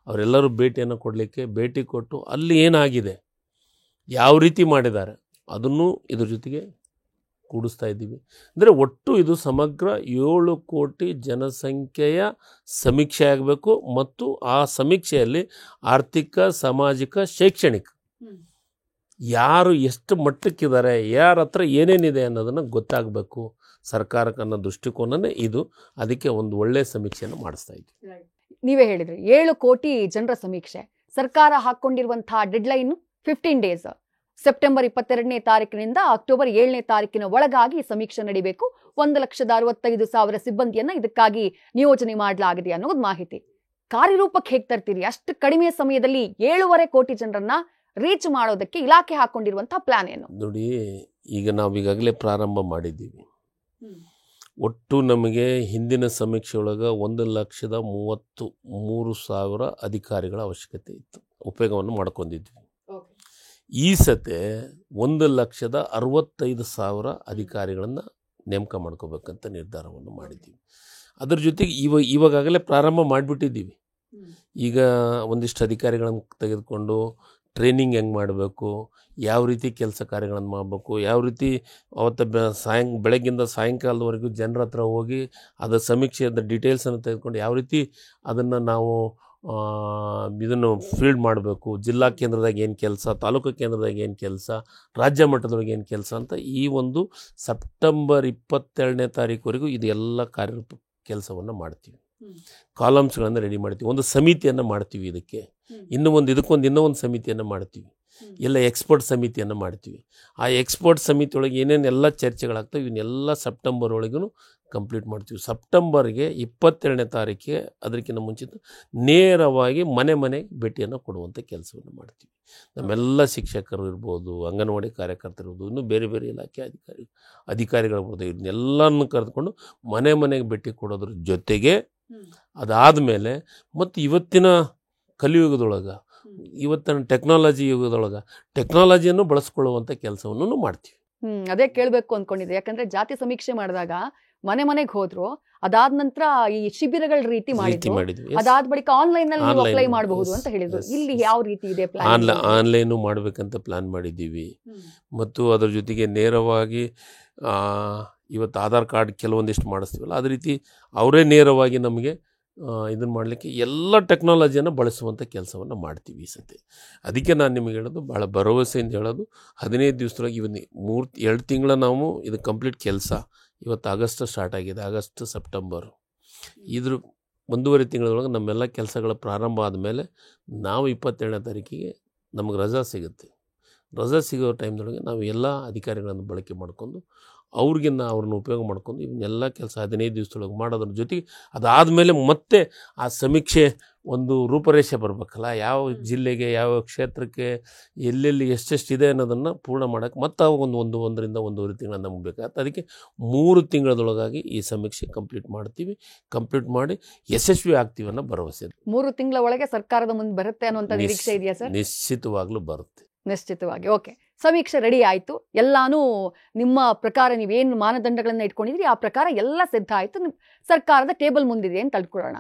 Speaker 2: ಅವರೆಲ್ಲರೂ ಭೇಟಿಯನ್ನು ಕೊಡಲಿಕ್ಕೆ ಭೇಟಿ ಕೊಟ್ಟು ಅಲ್ಲಿ ಏನಾಗಿದೆ, ಯಾವ ರೀತಿ ಮಾಡಿದ್ದಾರೆ ಅದನ್ನು ಇದ್ರ ಜೊತೆಗೆ ಕೂಡಿಸ್ತಾ ಇದ್ದೀವಿ. ಅಂದರೆ ಒಟ್ಟು ಇದು ಸಮಗ್ರ 7 ಕೋಟಿ ಜನಸಂಖ್ಯೆಯ ಸಮೀಕ್ಷೆ ಆಗಬೇಕು ಮತ್ತು ಆ ಸಮೀಕ್ಷೆಯಲ್ಲಿ ಆರ್ಥಿಕ, ಸಾಮಾಜಿಕ, ಶೈಕ್ಷಣಿಕ ಯಾರು ಎಷ್ಟು ಮಟ್ಟಕ್ಕಿದ್ದಾರೆ, ಯಾರ ಹತ್ರ ಏನೇನಿದೆ ಅನ್ನೋದನ್ನು ಗೊತ್ತಾಗಬೇಕು ಸರ್ಕಾರಕ್ಕೆ ಅನ್ನೋ ದೃಷ್ಟಿಕೋನನೇ ಇದು. ಅದಕ್ಕೆ ಒಂದು ಒಳ್ಳೆಯ ಸಮೀಕ್ಷೆಯನ್ನು ಮಾಡಿಸ್ತಾ ಇದ್ದೀವಿ.
Speaker 1: ನೀವೇ ಹೇಳಿದ್ರಿ 7 ಕೋಟಿ ಜನರ ಸಮೀಕ್ಷೆ. ಸರ್ಕಾರ ಹಾಕ್ಕೊಂಡಿರುವಂತಹ ಡೆಡ್ಲೈನ್ 15 ಡೇಸ್. ಸೆಪ್ಟೆಂಬರ್ 22ನೇ ತಾರೀಕಿನಿಂದ ಅಕ್ಟೋಬರ್ 7ನೇ ತಾರೀಕಿನ ಒಳಗಾಗಿ ಸಮೀಕ್ಷೆ ನಡೀಬೇಕು. 1,65,000 ಸಿಬ್ಬಂದಿಯನ್ನ ಇದಕ್ಕಾಗಿ ನಿಯೋಜನೆ ಮಾಡಲಾಗಿದೆ ಅನ್ನೋದು ಮಾಹಿತಿ. ಕಾರ್ಯರೂಪಕ್ಕೆ ಹೇಗೆ ತರ್ತೀರಿ? ಅಷ್ಟು ಕಡಿಮೆ ಸಮಯದಲ್ಲಿ 7.5 ಕೋಟಿ ಜನರನ್ನ ರೀಚ್ ಮಾಡೋದಕ್ಕೆ ಇಲಾಖೆ ಹಾಕೊಂಡಿರುವಂತಹ ಪ್ಲಾನ್ ಏನು?
Speaker 2: ನೋಡಿ, ಈಗ ನಾವು ಈಗಾಗಲೇ ಪ್ರಾರಂಭ ಮಾಡಿದ್ದೀವಿ. ಒಟ್ಟು ನಮಗೆ ಹಿಂದಿನ ಸಮೀಕ್ಷೆ ಒಳಗೆ 1,33,000 ಅಧಿಕಾರಿಗಳ ಅವಶ್ಯಕತೆ ಇತ್ತು, ಉಪಯೋಗವನ್ನು ಮಾಡ್ಕೊಂಡಿದ್ವಿ. ಈ ಸತೆ 1,65,000 ಅಧಿಕಾರಿಗಳನ್ನು ನೇಮಕ ಮಾಡ್ಕೋಬೇಕಂತ ನಿರ್ಧಾರವನ್ನು ಮಾಡಿದ್ದೀವಿ. ಅದ್ರ ಜೊತೆಗೆ ಇವಾಗಲೇ ಪ್ರಾರಂಭ ಮಾಡಿಬಿಟ್ಟಿದ್ದೀವಿ. ಈಗ ಒಂದಿಷ್ಟು ಅಧಿಕಾರಿಗಳನ್ನು ತೆಗೆದುಕೊಂಡು ಟ್ರೈನಿಂಗ್ ಹೆಂಗೆ ಮಾಡಬೇಕು, ಯಾವ ರೀತಿ ಕೆಲಸ ಕಾರ್ಯಗಳನ್ನು ಮಾಡಬೇಕು, ಯಾವ ರೀತಿ ಅವತ್ತು ಬೆಳಗ್ಗಿಂದ ಸಾಯಂಕಾಲದವರೆಗೂ ಜನರ ಹತ್ರ ಹೋಗಿ ಅದರ ಸಮೀಕ್ಷೆಯ ಡೀಟೇಲ್ಸನ್ನು ತೆಗೆದುಕೊಂಡು ಯಾವ ರೀತಿ ಅದನ್ನು ನಾವು ಇದನ್ನು ಫೀಲ್ಡ್ ಮಾಡಬೇಕು, ಜಿಲ್ಲಾ ಕೇಂದ್ರದಾಗ ಏನು ಕೆಲಸ, ತಾಲೂಕು ಕೇಂದ್ರದಾಗ ಏನು ಕೆಲಸ, ರಾಜ್ಯ ಮಟ್ಟದೊಳಗೆ ಏನು ಕೆಲಸ ಅಂತ ಈ ಒಂದು ಸೆಪ್ಟೆಂಬರ್ 22ನೇ ತಾರೀಕುವರೆಗೂ ಇದು ಎಲ್ಲ ಕೆಲಸವನ್ನು ಮಾಡ್ತೀವಿ. ಕಾಲಮ್ಸ್ಗಳನ್ನು ರೆಡಿ ಮಾಡ್ತೀವಿ, ಒಂದು ಸಮಿತಿಯನ್ನು ಮಾಡ್ತೀವಿ. ಇನ್ನೂ ಒಂದು ಸಮಿತಿಯನ್ನು ಮಾಡ್ತೀವಿ. ಎಲ್ಲ ಎಕ್ಸ್ಪರ್ಟ್ ಸಮಿತಿಯನ್ನು ಮಾಡ್ತೀವಿ. ಆ ಎಕ್ಸ್ಪರ್ಟ್ ಸಮಿತಿ ಒಳಗೆ ಏನೇನೆಲ್ಲ ಚರ್ಚೆಗಳಾಗ್ತವೆ ಇವನ್ನೆಲ್ಲ ಸೆಪ್ಟೆಂಬರ್ ಒಳಗೂ ಕಂಪ್ಲೀಟ್ ಮಾಡ್ತೀವಿ. ಸೆಪ್ಟೆಂಬರ್ಗೆ 22ನೇ ತಾರೀಕಿಗೆ ಅದಕ್ಕಿಂತ ಮುಂಚಿತ ನೇರವಾಗಿ ಮನೆಗೆ ಭೇಟಿಯನ್ನು ಕೊಡುವಂಥ ಕೆಲಸವನ್ನು ಮಾಡ್ತೀವಿ. ನಮ್ಮೆಲ್ಲ ಶಿಕ್ಷಕರು ಇರ್ಬೋದು, ಅಂಗನವಾಡಿ ಕಾರ್ಯಕರ್ತರು ಇರ್ಬೋದು, ಇನ್ನೂ ಬೇರೆ ಬೇರೆ ಇಲಾಖೆ ಅಧಿಕಾರಿಗಳಿರ್ಬೋದು, ಇದನ್ನೆಲ್ಲನೂ ಕರೆದುಕೊಂಡು ಮನೆಗೆ ಭೇಟಿ ಕೊಡೋದ್ರ ಜೊತೆಗೆ ಅದಾದಮೇಲೆ ಮತ್ತು ಇವತ್ತಿನ ಕಲಿಯುಗದೊಳಗೆ, ಇವತ್ತಿನ ಟೆಕ್ನಾಲಜಿ ಯುಗದೊಳಗೆ ಟೆಕ್ನಾಲಜಿಯನ್ನು ಬಳಸ್ಕೊಳ್ಳುವಂಥ ಕೆಲಸವನ್ನು ಮಾಡ್ತೀವಿ.
Speaker 1: ಅದೇ ಕೇಳಬೇಕು ಅಂದ್ಕೊಂಡಿದ್ದೆ. ಯಾಕಂದ್ರೆ ಜಾತಿ ಸಮೀಕ್ಷೆ ಮಾಡಿದಾಗ ಮನೆಗೆ ಹೋದ್ರು, ಅದಾದ ನಂತರ ಈ ಶಿಬಿರಗಳ ರೀತಿ ಮಾಡಿದ್ವಿ. ಅದಾದ ಬಳಿಕ ಆನ್ಲೈನ್ ನಲ್ಲಿ ಅಪ್ಲೈ ಮಾಡಬಹುದು ಅಂತ ಹೇಳಿದ್ರು. ಇಲ್ಲಿ ಯಾವ ರೀತಿ ಇದೆ ಪ್ಲಾನ್?
Speaker 2: ಆನ್ಲೈನು ಮಾಡಬೇಕಂತ ಪ್ಲಾನ್ ಮಾಡಿದ್ದೀವಿ. ಮತ್ತು ಅದರ ಜೊತೆಗೆ ನೇರವಾಗಿ ಇವತ್ತು ಆಧಾರ್ ಕಾರ್ಡ್ ಕೆಲವೊಂದಿಷ್ಟು ಮಾಡಿಸ್ತೀವಲ್ಲ, ಅದೇ ರೀತಿ ಅವರೇ ನೇರವಾಗಿ ನಮಗೆ ಇದನ್ನು ಮಾಡಲಿಕ್ಕೆ ಎಲ್ಲ ಟೆಕ್ನಾಲಜಿಯನ್ನು ಬಳಸುವಂಥ ಕೆಲಸವನ್ನು ಮಾಡ್ತೀವಿ ಈ ಸತಿ. ಅದಕ್ಕೆ ನಾನು ನಿಮಗೆ ಹೇಳೋದು, ಭಾಳ ಭರವಸೆಯಿಂದ ಹೇಳೋದು, 15 ದಿವಸದೊಳಗೆ 2 ತಿಂಗಳ ನಾವು ಇದು ಕಂಪ್ಲೀಟ್ ಕೆಲಸ. ಇವತ್ತು ಆಗಸ್ಟ್ ಸ್ಟಾರ್ಟ್ ಆಗಿದೆ, ಆಗಸ್ಟ್ ಸೆಪ್ಟೆಂಬರ್, ಇದ್ರ 1.5 ತಿಂಗಳೊಳಗೆ ನಮ್ಮೆಲ್ಲ ಕೆಲಸಗಳ ಪ್ರಾರಂಭ ಆದಮೇಲೆ ನಾವು 22ನೇ ತಾರೀಕಿಗೆ ನಮಗೆ ರಜಾ ಸಿಗುತ್ತೆ. ರಜಾ ಸಿಗೋ ಟೈಮ್ದೊಳಗೆ ನಾವು ಎಲ್ಲ ಅಧಿಕಾರಿಗಳನ್ನು ಬಳಕೆ ಮಾಡಿಕೊಂಡು ಅವ್ರನ್ನ ಉಪಯೋಗ ಮಾಡ್ಕೊಂಡು ಇವನ್ನೆಲ್ಲ ಕೆಲಸ 15 ದಿವಸದೊಳಗೆ ಮಾಡೋದ್ರ ಜೊತೆಗೆ ಅದಾದಮೇಲೆ ಮತ್ತೆ ಆ ಸಮೀಕ್ಷೆ ಒಂದು ರೂಪರೇಷೆ ಬರಬೇಕಲ್ಲ, ಯಾವ ಜಿಲ್ಲೆಗೆ ಯಾವ ಕ್ಷೇತ್ರಕ್ಕೆ ಎಲ್ಲೆಲ್ಲಿ ಎಷ್ಟೆಷ್ಟಿದೆ ಅನ್ನೋದನ್ನು ಪೂರ್ಣ ಮಾಡೋಕ್ಕೆ ಮತ್ತೆ ಒಂದರಿಂದ ಒಂದೂವರೆ ತಿಂಗಳು ನಮಗೆ ಬೇಕಾಗುತ್ತೆ. ಅದಕ್ಕೆ 3 ತಿಂಗಳದೊಳಗಾಗಿ ಈ ಸಮೀಕ್ಷೆ ಕಂಪ್ಲೀಟ್ ಮಾಡಿ ಯಶಸ್ವಿ ಆಗ್ತೀವಿ ಅನ್ನೋ ಭರವಸೆ.
Speaker 1: 3 ತಿಂಗಳ ಒಳಗೆ ಸರ್ಕಾರದ ಮುಂದೆ ಬರುತ್ತೆ ಅನ್ನುವಂಥ ನಿರೀಕ್ಷೆ ಇದೆಯಾ ಸರ್?
Speaker 2: ನಿಶ್ಚಿತವಾಗ್ಲೂ ಬರುತ್ತೆ.
Speaker 1: ನಿಶ್ಚಿತವಾಗಿ. ಓಕೆ, ಸಮೀಕ್ಷೆ ರೆಡಿ ಆಯಿತು, ಎಲ್ಲಾನು ನಿಮ್ಮ ಪ್ರಕಾರ ನೀವೇನು ಮಾನದಂಡಗಳನ್ನು ಇಟ್ಕೊಂಡಿದ್ರಿ ಆ ಪ್ರಕಾರ ಎಲ್ಲ ಸಿದ್ಧ ಆಯಿತು, ಸರ್ಕಾರದ ಟೇಬಲ್ ಮುಂದಿದೆ ಅಂತ ತಿಳ್ಕೊಳ್ಳೋಣ.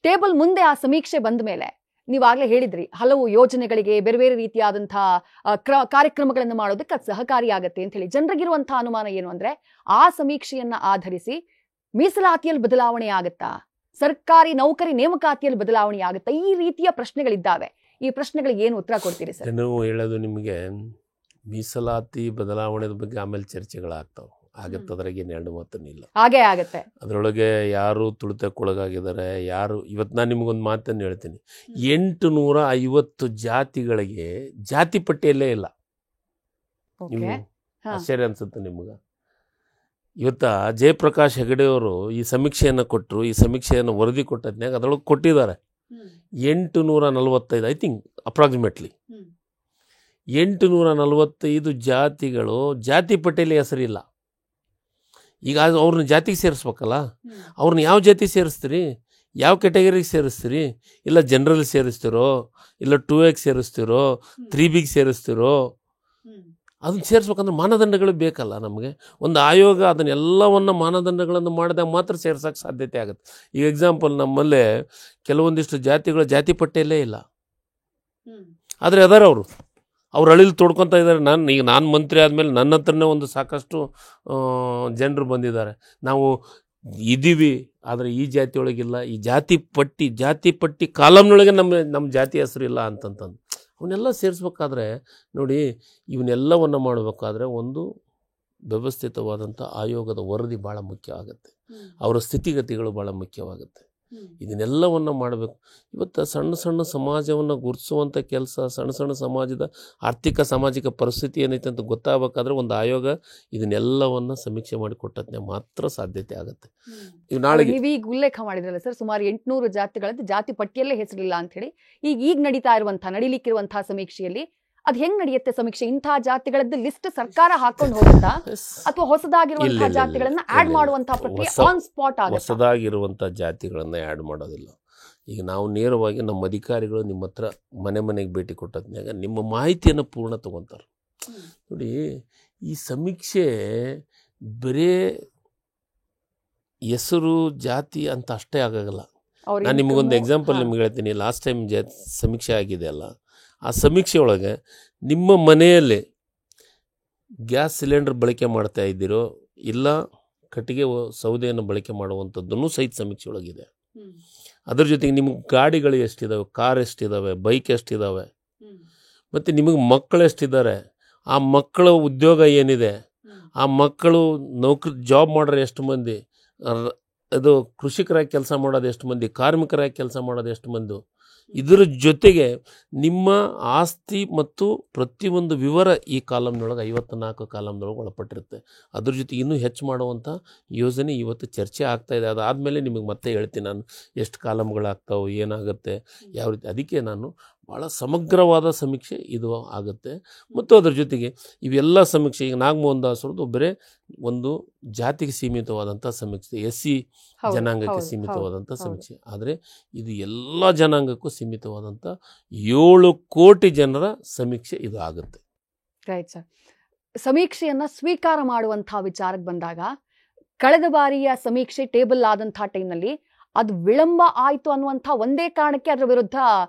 Speaker 1: ಟೇಬಲ್ ಮುಂದೆ ಆ ಸಮೀಕ್ಷೆ ಬಂದ ಮೇಲೆ ನೀವಾಗಲೇ ಹೇಳಿದ್ರಿ ಹಲವು ಯೋಜನೆಗಳಿಗೆ ಬೇರೆ ಬೇರೆ ರೀತಿಯಾದಂತಹ ಕಾರ್ಯಕ್ರಮಗಳನ್ನು ಮಾಡೋದಕ್ಕೆ ಅದು ಸಹಕಾರಿಯಾಗತ್ತೆ ಅಂತ ಹೇಳಿ. ಜನರಿಗಿರುವಂತಹ ಅನುಮಾನ ಏನು ಅಂದ್ರೆ, ಆ ಸಮೀಕ್ಷೆಯನ್ನ ಆಧರಿಸಿ ಮೀಸಲಾತಿಯಲ್ಲಿ ಬದಲಾವಣೆ ಆಗುತ್ತಾ, ಸರ್ಕಾರಿ ನೌಕರಿ ನೇಮಕಾತಿಯಲ್ಲಿ ಬದಲಾವಣೆ ಆಗುತ್ತಾ, ಈ ರೀತಿಯ ಪ್ರಶ್ನೆಗಳಿದ್ದಾವೆ. ಈ ಪ್ರಶ್ನೆಗಳಿಗೆ ಏನು ಉತ್ತರ ಕೊಡ್ತೀರಿ ಸರ್?
Speaker 2: ನೀವು ಹೇಳೋದು ನಿಮಗೆ ಮೀಸಲಾತಿ ಬದಲಾವಣೆ ಬಗ್ಗೆ ಆಮೇಲೆ ಚರ್ಚೆಗಳಾಗ್ತಾವೆ, ಆಗತ್ತದ್ರಾಗ ಏನು 2 ಮಾತನ್ನಿಲ್ಲ,
Speaker 1: ಹಾಗೇ ಆಗತ್ತೆ.
Speaker 2: ಅದರೊಳಗೆ ಯಾರು ತುಳಿತಕ್ಕೊಳಗಾಗಿದ್ದಾರೆ, ಯಾರು ಇವತ್ತು ನಾನು ನಿಮಗೊಂದು ಮಾತನ್ನು ಹೇಳ್ತೀನಿ, 850 ಜಾತಿಗಳಿಗೆ ಜಾತಿ ಪಟ್ಟಿಯಲ್ಲೇ ಇಲ್ಲ. ನೀವು ಆಶ್ಚರ್ಯ ಅನ್ಸುತ್ತೆ ನಿಮ್ಗೆ. ಇವತ್ತು ಜಯಪ್ರಕಾಶ್ ಹೆಗಡೆ ಅವರು ಈ ಸಮೀಕ್ಷೆಯನ್ನು ಕೊಟ್ಟರು, ಈ ಸಮೀಕ್ಷೆಯನ್ನು ವರದಿ ಕೊಟ್ಟದ್ನಾಗ ಅದರೊಳಗೆ ಕೊಟ್ಟಿದ್ದಾರೆ 845, ಐ ಥಿಂಕ್ ಅಪ್ರಾಕ್ಸಿಮೇಟ್ಲಿ 845 ಜಾತಿಗಳು ಜಾತಿ ಪಟ್ಟಿಯಲ್ಲಿ ಹೆಸರಿಲ್ಲ. ಈಗ ಅವ್ರನ್ನ ಜಾತಿಗೆ ಸೇರಿಸ್ಬೇಕಲ್ಲ, ಅವ್ರನ್ನ ಯಾವ ಜಾತಿ ಸೇರಿಸ್ತೀರಿ, ಯಾವ ಕೆಟಗರಿಗೆ ಸೇರಿಸ್ತೀರಿ? ಇಲ್ಲ ಜನರಲ್ ಸೇರಿಸ್ತಿರೋ, ಇಲ್ಲ 2X ಸೇರಿಸ್ತಿರೋ, 3Bಗೆ ಸೇರಿಸ್ತಿರೋ? ಅದನ್ನು ಸೇರಿಸ್ಬೇಕಂದ್ರೆ ಮಾನದಂಡಗಳು ಬೇಕಲ್ಲ ನಮಗೆ. ಒಂದು ಆಯೋಗ ಅದನ್ನೆಲ್ಲವನ್ನು ಮಾನದಂಡಗಳನ್ನು ಮಾಡಿದಾಗ ಮಾತ್ರ ಸೇರ್ಸೋಕ್ಕೆ ಸಾಧ್ಯತೆ ಆಗುತ್ತೆ. ಈಗ ಎಕ್ಸಾಂಪಲ್, ನಮ್ಮಲ್ಲೇ ಕೆಲವೊಂದಿಷ್ಟು ಜಾತಿಗಳು ಜಾತಿ ಪಟ್ಟಿಯಲ್ಲೇ ಇಲ್ಲ, ಆದರೆ ಅದಾರ ಅವ್ರು ಅಳಿಲು ತೋಡ್ಕೊತಾ ಇದ್ದಾರೆ. ನಾನು ಮಂತ್ರಿ ಆದಮೇಲೆ ನನ್ನ ಹತ್ರನೇ ಒಂದು ಸಾಕಷ್ಟು ಜನರು ಬಂದಿದ್ದಾರೆ, ನಾವು ಇದ್ದೀವಿ ಆದರೆ ಈ ಜಾತಿಯೊಳಗಿಲ್ಲ, ಈ ಜಾತಿ ಪಟ್ಟಿ ಕಾಲಮ್ನೊಳಗೆ ನಮ್ಮ ಜಾತಿ ಹೆಸರು ಇಲ್ಲ ಅಂತಂತಂದು ಅವನ್ನೆಲ್ಲ ಸೇರಿಸ್ಬೇಕಾದ್ರೆ ನೋಡಿ, ಇವನ್ನೆಲ್ಲವನ್ನು ಮಾಡಬೇಕಾದ್ರೆ ಒಂದು ವ್ಯವಸ್ಥಿತವಾದಂಥ ಆಯೋಗದ ವರದಿ ಭಾಳ ಮುಖ್ಯ ಆಗುತ್ತೆ, ಅವರ ಸ್ಥಿತಿಗತಿಗಳು ಭಾಳ ಮುಖ್ಯವಾಗುತ್ತೆ. ಇದನ್ನೆಲ್ಲವನ್ನು ಮಾಡಬೇಕು. ಇವತ್ತು ಸಣ್ಣ ಸಮಾಜವನ್ನು ಗುರುತಿಸುವಂಥ ಕೆಲಸ, ಸಣ್ಣ ಸಮಾಜದ ಆರ್ಥಿಕ ಸಾಮಾಜಿಕ ಪರಿಸ್ಥಿತಿ ಏನೈತೆ ಅಂತ ಗೊತ್ತಾಗಬೇಕಾದ್ರೆ ಒಂದು ಆಯೋಗ ಇದನ್ನೆಲ್ಲವನ್ನು ಸಮೀಕ್ಷೆ ಮಾಡಿ ಕೊಟ್ಟದ್ನೇ ಮಾತ್ರ ಸಾಧ್ಯತೆ ಆಗುತ್ತೆ.
Speaker 1: ನಾಳೆ ನೀವೀಗ ಉಲ್ಲೇಖ ಮಾಡಿದ್ರಲ್ಲ ಸರ್, ಸುಮಾರು 800 ಜಾತಿಗಳದ್ದು ಜಾತಿ ಪಟ್ಟಿಯಲ್ಲೇ ಹೆಸರಿಲ್ಲ ಅಂತ ಹೇಳಿ. ಈಗ ನಡೀಲಿಕ್ಕಿರುವಂತಹ ಸಮೀಕ್ಷೆಯಲ್ಲಿ ಅದು ಹೆಂಗ್ ನಡೆಯುತ್ತೆ ಸಮೀಕ್ಷೆ? ಇಂತಹ ಜಾತಿಗಳದ್ದು ಲಿಸ್ಟ್ ಸರ್ಕಾರ ಹಾಕೊಂಡು ಹೋಗುತ್ತಾ, ಅಥವಾ ಹೊಸದಾಗಿರುವಂತಹ ಜಾತಿಗಳನ್ನ ಆಡ್ ಮಾಡುವಂತಹ ಪ್ರಕ್ರಿಯೆ ಆನ್ ಸ್ಪಾಟ್ ಆಗುತ್ತೆ?
Speaker 2: ಹೊಸದಾಗಿರುವಂತಹ ಜಾತಿಗಳನ್ನ ಆಡ್ ಮಾಡೋದಿಲ್ಲ. ಈಗ ನಾವು ನೇರವಾಗಿ ನಮ್ಮ ಅಧಿಕಾರಿಗಳು ನಿಮ್ಮ ಹತ್ರ ಮನೆಗೆ ಭೇಟಿ ಕೊಟ್ಟದ್ನಾಗ ನಿಮ್ಮ ಮಾಹಿತಿಯನ್ನು ಪೂರ್ಣ ತಗೊಂತಾರೆ. ನೋಡಿ, ಈ ಸಮೀಕ್ಷೆ ಬರೇ ಹೆಸರು ಜಾತಿ ಅಂತ ಅಷ್ಟೇ ಆಗೋಲ್ಲ. ನಾನು ನಿಮಗೊಂದು ಎಕ್ಸಾಂಪಲ್ ನಿಮ್ಗೆ ಹೇಳ್ತೀನಿ. ಲಾಸ್ಟ್ ಟೈಮ್ ಸಮೀಕ್ಷೆ ಆಗಿದೆ ಅಲ್ಲ, ಆ ಸಮೀಕ್ಷೆ ಒಳಗೆ ನಿಮ್ಮ ಮನೆಯಲ್ಲಿ ಗ್ಯಾಸ್ ಸಿಲಿಂಡರ್ ಬಳಕೆ ಮಾಡ್ತಾ ಇದ್ದೀರೋ ಇಲ್ಲ ಕಟ್ಟಿಗೆ ಸೌದೆಯನ್ನು ಬಳಕೆ ಮಾಡುವಂಥದ್ದನ್ನು ಸಹಿತ ಸಮೀಕ್ಷೆ ಒಳಗಿದೆ. ಅದ್ರ ಜೊತೆಗೆ ನಿಮಗೆ ಗಾಡಿಗಳು ಎಷ್ಟಿದ್ದಾವೆ, ಕಾರ್ ಎಷ್ಟಿದ್ದಾವೆ, ಬೈಕ್ ಎಷ್ಟಿದ್ದಾವೆ, ಮತ್ತು ನಿಮಗೆ ಮಕ್ಕಳು ಎಷ್ಟಿದ್ದಾರೆ, ಆ ಮಕ್ಕಳ ಉದ್ಯೋಗ ಏನಿದೆ, ಆ ಮಕ್ಕಳು ಜಾಬ್ ಮಾಡೋರು ಎಷ್ಟು ಮಂದಿ, ಅದು ಕೃಷಿಕರಾಗಿ ಕೆಲಸ ಮಾಡೋದು ಎಷ್ಟು ಮಂದಿ, ಕಾರ್ಮಿಕರಾಗಿ ಕೆಲಸ ಮಾಡೋದು ಎಷ್ಟು ಮಂದಿ, ಇದರ ಜೊತೆಗೆ ನಿಮ್ಮ ಆಸ್ತಿ ಮತ್ತು ಪ್ರತಿಯೊಂದು ವಿವರ ಈ ಕಾಲಮ್ನೊಳಗೆ 54 ಕಾಲಮ್ನೊಳಗೆ ಒಳಪಟ್ಟಿರುತ್ತೆ. ಅದ್ರ ಜೊತೆಗೆ ಇನ್ನೂ ಹೆಚ್ಚು ಮಾಡುವಂಥ ಯೋಜನೆ ಇವತ್ತು ಚರ್ಚೆ ಆಗ್ತಾಯಿದೆ. ಅದಾದಮೇಲೆ ನಿಮಗೆ ಮತ್ತೆ ಹೇಳ್ತೀನಿ ನಾನು ಎಷ್ಟು ಕಾಲಮ್ಗಳಾಗ್ತಾವೆ, ಏನಾಗುತ್ತೆ, ಯಾವ ರೀತಿ. ಅದಕ್ಕೆ ನಾನು ಭಾಳ ಸಮಗ್ರವಾದ ಸಮೀಕ್ಷೆ ಇದು ಆಗುತ್ತೆ. ಮತ್ತು ಅದ್ರ ಜೊತೆಗೆ ಇವೆಲ್ಲ ಸಮೀಕ್ಷೆ, ಈಗ ನಾಗಮೋಹನ್ ದಾಸರದು ಬರೀ ಒಂದು ಜಾತಿಗೆ ಸೀಮಿತವಾದಂಥ ಸಮೀಕ್ಷೆ, SC ಜನಾಂಗಕ್ಕೆ ಸೀಮಿತವಾದಂಥ ಸಮೀಕ್ಷೆ, ಆದರೆ ಇದು ಎಲ್ಲ ಜನಾಂಗಕ್ಕೂ ಸೀಮಿತವಾದಂಥ 7 ಕೋಟಿ ಜನರ ಸಮೀಕ್ಷೆ ಇದು ಆಗುತ್ತೆ.
Speaker 1: Right sir. ಸಮೀಕ್ಷೆಯನ್ನು ಸ್ವೀಕಾರ ಮಾಡುವಂಥ ವಿಚಾರಕ್ಕೆ ಬಂದಾಗ, ಕಳೆದ ಬಾರಿಯ ಸಮೀಕ್ಷೆ ಟೇಬಲ್ ಆದಂಥ ಟೈಮ್ನಲ್ಲಿ ಅದು ವಿಳಂಬ ಆಯಿತು ಅನ್ನುವಂಥ ಒಂದೇ ಕಾರಣಕ್ಕೆ ಅದರ ವಿರುದ್ಧ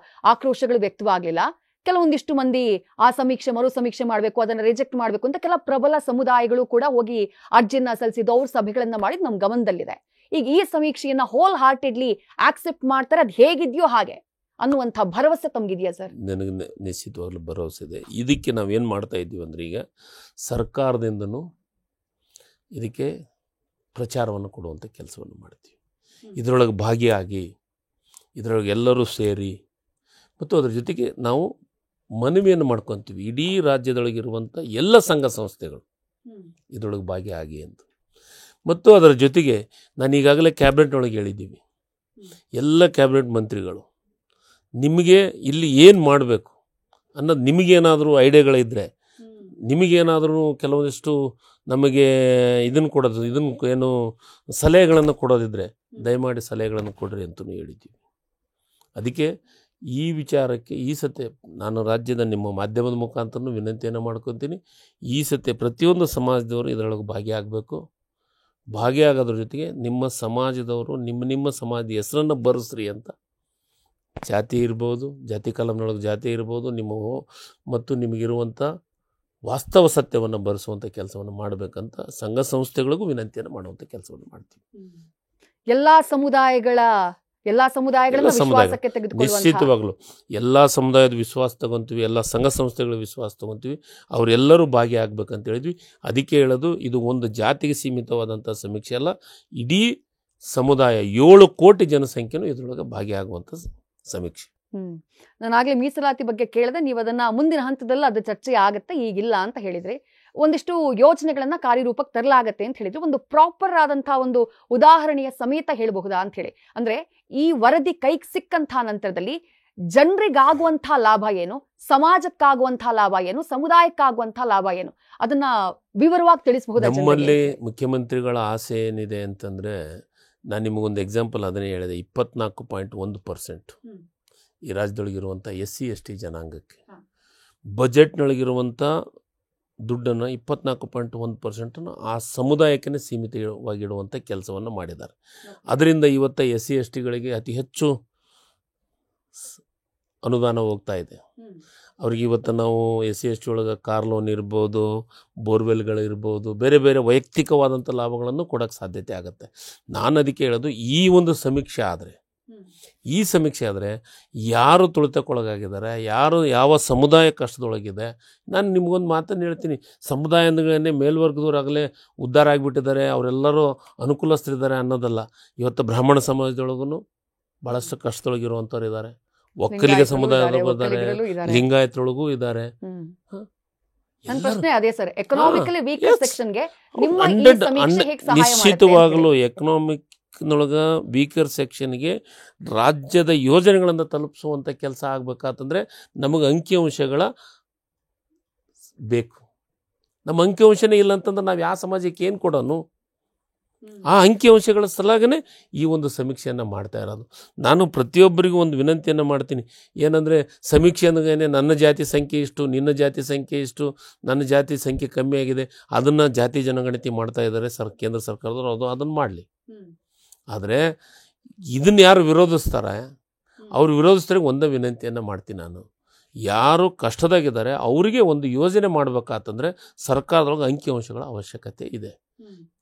Speaker 1: ಆಕ್ರೋಶಗಳು ವ್ಯಕ್ತವಾಗಲಿಲ್ಲ. ಕೆಲವೊಂದಿಷ್ಟು ಮಂದಿ ಆ ಸಮೀಕ್ಷೆ ಮರು ಸಮೀಕ್ಷೆ ಮಾಡಬೇಕು, ಅದನ್ನು ರಿಜೆಕ್ಟ್ ಮಾಡಬೇಕು ಅಂತ ಕೆಲ ಪ್ರಬಲ ಸಮುದಾಯಗಳು ಕೂಡ ಹೋಗಿ ಅರ್ಜಿಯನ್ನ ಸಲ್ಲಿಸಿದ್ದು, ಅವ್ರ ಸಭೆಗಳನ್ನ ಮಾಡಿದ್ದು ನಮ್ಮ ಗಮನದಲ್ಲಿದೆ. ಈಗ ಈ ಸಮೀಕ್ಷೆಯನ್ನ ಹೋಲ್ ಹಾರ್ಟೆಡ್ಲಿ ಆಕ್ಸೆಪ್ಟ್ ಮಾಡ್ತಾರೆ, ಅದು ಹೇಗಿದೆಯೋ ಹಾಗೆ ಅನ್ನುವಂಥ ಭರವಸೆ ತಮಗಿದೆಯಾ ಸರ್?
Speaker 2: ನನಗೆ ನಿಶ್ಚಿತವಾಗ್ಲೂ ಭರವಸೆ ಇದೆ. ಇದಕ್ಕೆ ನಾವೇನು ಮಾಡ್ತಾ ಇದ್ದೀವಿ ಅಂದರೆ, ಈಗ ಸರ್ಕಾರದಿಂದನೂ ಇದಕ್ಕೆ ಪ್ರಚಾರವನ್ನು ಕೊಡುವಂಥ ಕೆಲಸವನ್ನು ಮಾಡ್ತೀವಿ. ಇದರೊಳಗೆ ಭಾಗಿಯಾಗಿ, ಇದರೊಳಗೆ ಎಲ್ಲರೂ ಸೇರಿ, ಮತ್ತು ಅದರ ಜೊತೆಗೆ ನಾವು ಮನವಿಯನ್ನು ಮಾಡ್ಕೊತೀವಿ, ಇಡೀ ರಾಜ್ಯದೊಳಗಿರುವಂಥ ಎಲ್ಲ ಸಂಘ ಸಂಸ್ಥೆಗಳು ಇದರೊಳಗೆ ಭಾಗಿಯಾಗಿ ಅಂತ. ಮತ್ತು ಅದರ ಜೊತೆಗೆ ನಾನು ಈಗಾಗಲೇ ಕ್ಯಾಬಿನೆಟ್ನೊಳಗೆ ಹೇಳಿದ್ದೀವಿ, ಎಲ್ಲ ಕ್ಯಾಬಿನೆಟ್ ಮಂತ್ರಿಗಳು ನಿಮಗೆ ಇಲ್ಲಿ ಏನು ಮಾಡಬೇಕು ಅನ್ನೋದು ನಿಮಗೇನಾದರೂ ಐಡಿಯಾಗಳಿದ್ದರೆ, ನಿಮಗೇನಾದರೂ ಕೆಲವೊಂದಿಷ್ಟು ನಮಗೆ ಇದನ್ನು ಕೊಡೋದು, ಇದನ್ನು ಏನು ಸಲಹೆಗಳನ್ನು ಕೊಡೋದಿದ್ದರೆ ದಯಮಾಡಿ ಸಲಹೆಗಳನ್ನು ಕೊಡ್ರಿ ಅಂತಲೂ ಹೇಳಿದ್ದೀವಿ. ಅದಕ್ಕೆ ಈ ವಿಚಾರಕ್ಕೆ ಈ ಸತೆ ನಾನು ರಾಜ್ಯದ ನಿಮ್ಮ ಮಾಧ್ಯಮದ ಮುಖಾಂತರನೂ ವಿನಂತಿಯನ್ನು ಮಾಡ್ಕೊತೀನಿ. ಈ ಸತೆ ಪ್ರತಿಯೊಂದು ಸಮಾಜದವರು ಇದರೊಳಗೆ ಭಾಗಿಯಾಗಬೇಕು. ಭಾಗಿಯಾಗೋದ್ರ ಜೊತೆಗೆ ನಿಮ್ಮ ಸಮಾಜದವರು ನಿಮ್ಮ ಸಮಾಜದ ಹೆಸರನ್ನು ಬರೆಸ್ರಿ ಅಂತ. ಜಾತಿ ಇರ್ಬೋದು, ಜಾತಿ ಕಾಲಮ್ನೊಳಗೆ ಜಾತಿ ಇರ್ಬೋದು, ಮತ್ತು ನಿಮಗಿರುವಂಥ ವಾಸ್ತವ ಸತ್ಯವನ್ನು ಬರೆಸುವಂಥ ಕೆಲಸವನ್ನು ಮಾಡಬೇಕಂತ ಸಂಘ ಸಂಸ್ಥೆಗಳಿಗೂ ವಿನಂತಿಯನ್ನು ಮಾಡುವಂಥ ಕೆಲಸವನ್ನು ಮಾಡ್ತೀವಿ.
Speaker 1: ಎಲ್ಲಾ ಸಮುದಾಯಗಳನ್ನ ವಿಶ್ವಾಸಕ್ಕೆ ತೆಗೆದುಕೊಳ್ಳುವಂತ,
Speaker 2: ನಿಶ್ಚಿತವಾಗ್ಲೂ ಎಲ್ಲ ಸಮುದಾಯದ ವಿಶ್ವಾಸ ತಗೊಂತೀವಿ, ಎಲ್ಲ ಸಂಘ ಸಂಸ್ಥೆಗಳ ವಿಶ್ವಾಸ ತಗೊಂತೀವಿ, ಅವರೆಲ್ಲರೂ ಭಾಗಿಯಾಗಬೇಕಂತ ಹೇಳಿದ್ವಿ. ಅದಕ್ಕೆ ಹೇಳೋದು, ಇದು ಒಂದು ಜಾತಿಗೆ ಸೀಮಿತವಾದಂಥ ಸಮೀಕ್ಷೆ ಅಲ್ಲ, ಇಡೀ ಸಮುದಾಯ 7 ಕೋಟಿ ಜನಸಂಖ್ಯೆನೂ ಇದರೊಳಗೆ ಭಾಗಿಯಾಗುವಂಥ ಸಮೀಕ್ಷೆ.
Speaker 1: ನಾನಾಗ್ಲೇ ಮೀಸಲಾತಿ ಬಗ್ಗೆ ಕೇಳಿದೆ, ನೀವು ಅದನ್ನ ಮುಂದಿನ ಹಂತದಲ್ಲಿ ಅದು ಚರ್ಚೆ ಆಗತ್ತೆ, ಈಗಿಲ್ಲ ಅಂತ ಹೇಳಿದ್ರಿ. ಒಂದಿಷ್ಟು ಯೋಜನೆಗಳನ್ನ ಕಾರ್ಯರೂಪಕ್ಕೆ ತರಲಾಗತ್ತೆ ಅಂತ ಹೇಳಿದ್ರು. ಒಂದು ಪ್ರಾಪರ್ ಆದಂತಹ ಒಂದು ಉದಾಹರಣೆಯ ಸಮೇತ ಹೇಳಬಹುದಾ ಅಂತ ಹೇಳಿ, ಅಂದ್ರೆ ಈ ವರದಿ ಕೈಗೆ ಸಿಕ್ಕಂತಹ ನಂತರದಲ್ಲಿ ಜನರಿಗಾಗುವಂತಹ ಲಾಭ ಏನು, ಸಮಾಜಕ್ಕಾಗುವಂತಹ ಲಾಭ ಏನು, ಸಮುದಾಯಕ್ಕಾಗುವಂತಹ ಲಾಭ ಏನು, ಅದನ್ನ ವಿವರವಾಗಿ ತಿಳಿಸಬಹುದಾ?
Speaker 2: ನಮ್ಮಲ್ಲಿ ಮುಖ್ಯಮಂತ್ರಿಗಳ ಆಸೆ ಏನಿದೆ ಅಂತಂದ್ರೆ, ನಾನು ನಿಮಗೊಂದು ಎಕ್ಸಾಂಪಲ್ ಅದನ್ನೇ ಹೇಳಿದೆ. 24.1% ಈ ರಾಜ್ಯದೊಳಗಿರುವಂಥ SC ST ಜನಾಂಗಕ್ಕೆ ಬಜೆಟ್ನೊಳಗಿರುವಂಥ ದುಡ್ಡನ್ನು 24.1% ಆ ಸಮುದಾಯಕ್ಕೆ ಸೀಮಿತವಾಗಿಡುವಂಥ ಕೆಲಸವನ್ನು ಮಾಡಿದ್ದಾರೆ. ಅದರಿಂದ ಇವತ್ತು SC STಗಳಿಗೆ ಅತಿ ಹೆಚ್ಚು ಅನುದಾನ ಹೋಗ್ತಾ ಇದೆ. ಅವ್ರಿಗೆ ಇವತ್ತು ನಾವು SC ST ಒಳಗೆ ಕಾರ್ ಲೋನ್ ಇರ್ಬೋದು, ಬೋರ್ವೆಲ್ಗಳಿರ್ಬೋದು, ಬೇರೆ ಬೇರೆ ವೈಯಕ್ತಿಕವಾದಂಥ ಲಾಭಗಳನ್ನು ಕೊಡೋಕ್ಕೆ ಸಾಧ್ಯತೆ ಆಗುತ್ತೆ. ನಾನು ಅದಕ್ಕೆ ಹೇಳೋದು, ಈ ಒಂದು ಸಮೀಕ್ಷೆ ಆದರೆ ಯಾರು ತುಳಿತಕ್ಕೊಳಗಾಗಿದ್ದಾರೆ, ಯಾವ ಸಮುದಾಯ ಕಷ್ಟದೊಳಗಿದೆ. ನಾನು ನಿಮಗೊಂದು ಮಾತನ್ನು ಹೇಳ್ತೀನಿ, ಸಮುದಾಯಗಳನ್ನೇ ಮೇಲ್ವರ್ಗದವರಾಗಲೇ ಉದ್ಧಾರ ಆಗಿಬಿಟ್ಟಿದ್ದಾರೆ, ಅವರೆಲ್ಲರೂ ಅನುಕೂಲಸ್ಥರಿದ್ದಾರೆ ಅನ್ನೋದಲ್ಲ. ಇವತ್ತು ಬ್ರಾಹ್ಮಣ ಸಮಾಜದೊಳಗೂ ಭಾಳಷ್ಟು ಕಷ್ಟದೊಳಗಿರುವಂಥವ್ರು ಇದ್ದಾರೆ, ಒಕ್ಕಲಿಗ ಸಮುದಾಯದೊಳಗೂ ಇದ್ದಾರೆ, ಲಿಂಗಾಯತರೊಳಗೂ ಇದ್ದಾರೆ. ನಿಶ್ಚಿತವಾಗಲೂ ಎಕನಾಮಿಕ್ನೊಳಗ ವೀಕರ್ ಸೆಕ್ಷನ್ಗೆ ರಾಜ್ಯದ ಯೋಜನೆಗಳನ್ನು ತಲುಪಿಸುವಂಥ ಕೆಲಸ ಆಗಬೇಕಾತಂದ್ರೆ ನಮಗೆ ಅಂಕಿಅಂಶಗಳ ಬೇಕು. ನಮ್ಮ ಅಂಕಿಅಂಶನೇ ಇಲ್ಲ ಅಂತಂದ್ರೆ ನಾವು ಯಾವ ಸಮಾಜಕ್ಕೆ ಏನು ಕೊಡೋನು? ಆ ಅಂಕಿಅಂಶಗಳ ಸಲುವಾಗೇ ಈ ಒಂದು ಸಮೀಕ್ಷೆಯನ್ನು ಮಾಡ್ತಾ ಇರೋದು. ನಾನು ಪ್ರತಿಯೊಬ್ಬರಿಗೂ ಒಂದು ವಿನಂತಿಯನ್ನು ಮಾಡ್ತೀನಿ, ಏನಂದರೆ ಸಮೀಕ್ಷೆ ಅಂದ್ರೆ ನನ್ನ ಜಾತಿ ಸಂಖ್ಯೆ ಇಷ್ಟು, ನಿನ್ನ ಜಾತಿ ಸಂಖ್ಯೆ ಇಷ್ಟು, ನನ್ನ ಜಾತಿ ಸಂಖ್ಯೆ ಕಮ್ಮಿ ಆಗಿದೆ, ಅದನ್ನು ಜಾತಿ ಜನಗಣತಿ ಮಾಡ್ತಾ ಇದ್ದಾರೆ ಕೇಂದ್ರ ಸರ್ಕಾರದವರು, ಅದನ್ನು ಮಾಡಲಿ. ಆದರೆ ಇದನ್ನು ಯಾರು ವಿರೋಧಿಸ್ತಾರೆ, ಅವ್ರು ವಿರೋಧಿಸ್ತಾರೆ. ಒಂದೇ ವಿನಂತಿಯನ್ನು ಮಾಡ್ತೀನಿ ನಾನು, ಯಾರು ಕಷ್ಟದಾಗಿದ್ದಾರೆ ಅವರಿಗೆ ಒಂದು ಯೋಜನೆ ಮಾಡಬೇಕಾತಂದರೆ ಸರ್ಕಾರದೊಳಗೆ ಅಂಕಿಅಂಶಗಳ ಅವಶ್ಯಕತೆ ಇದೆ.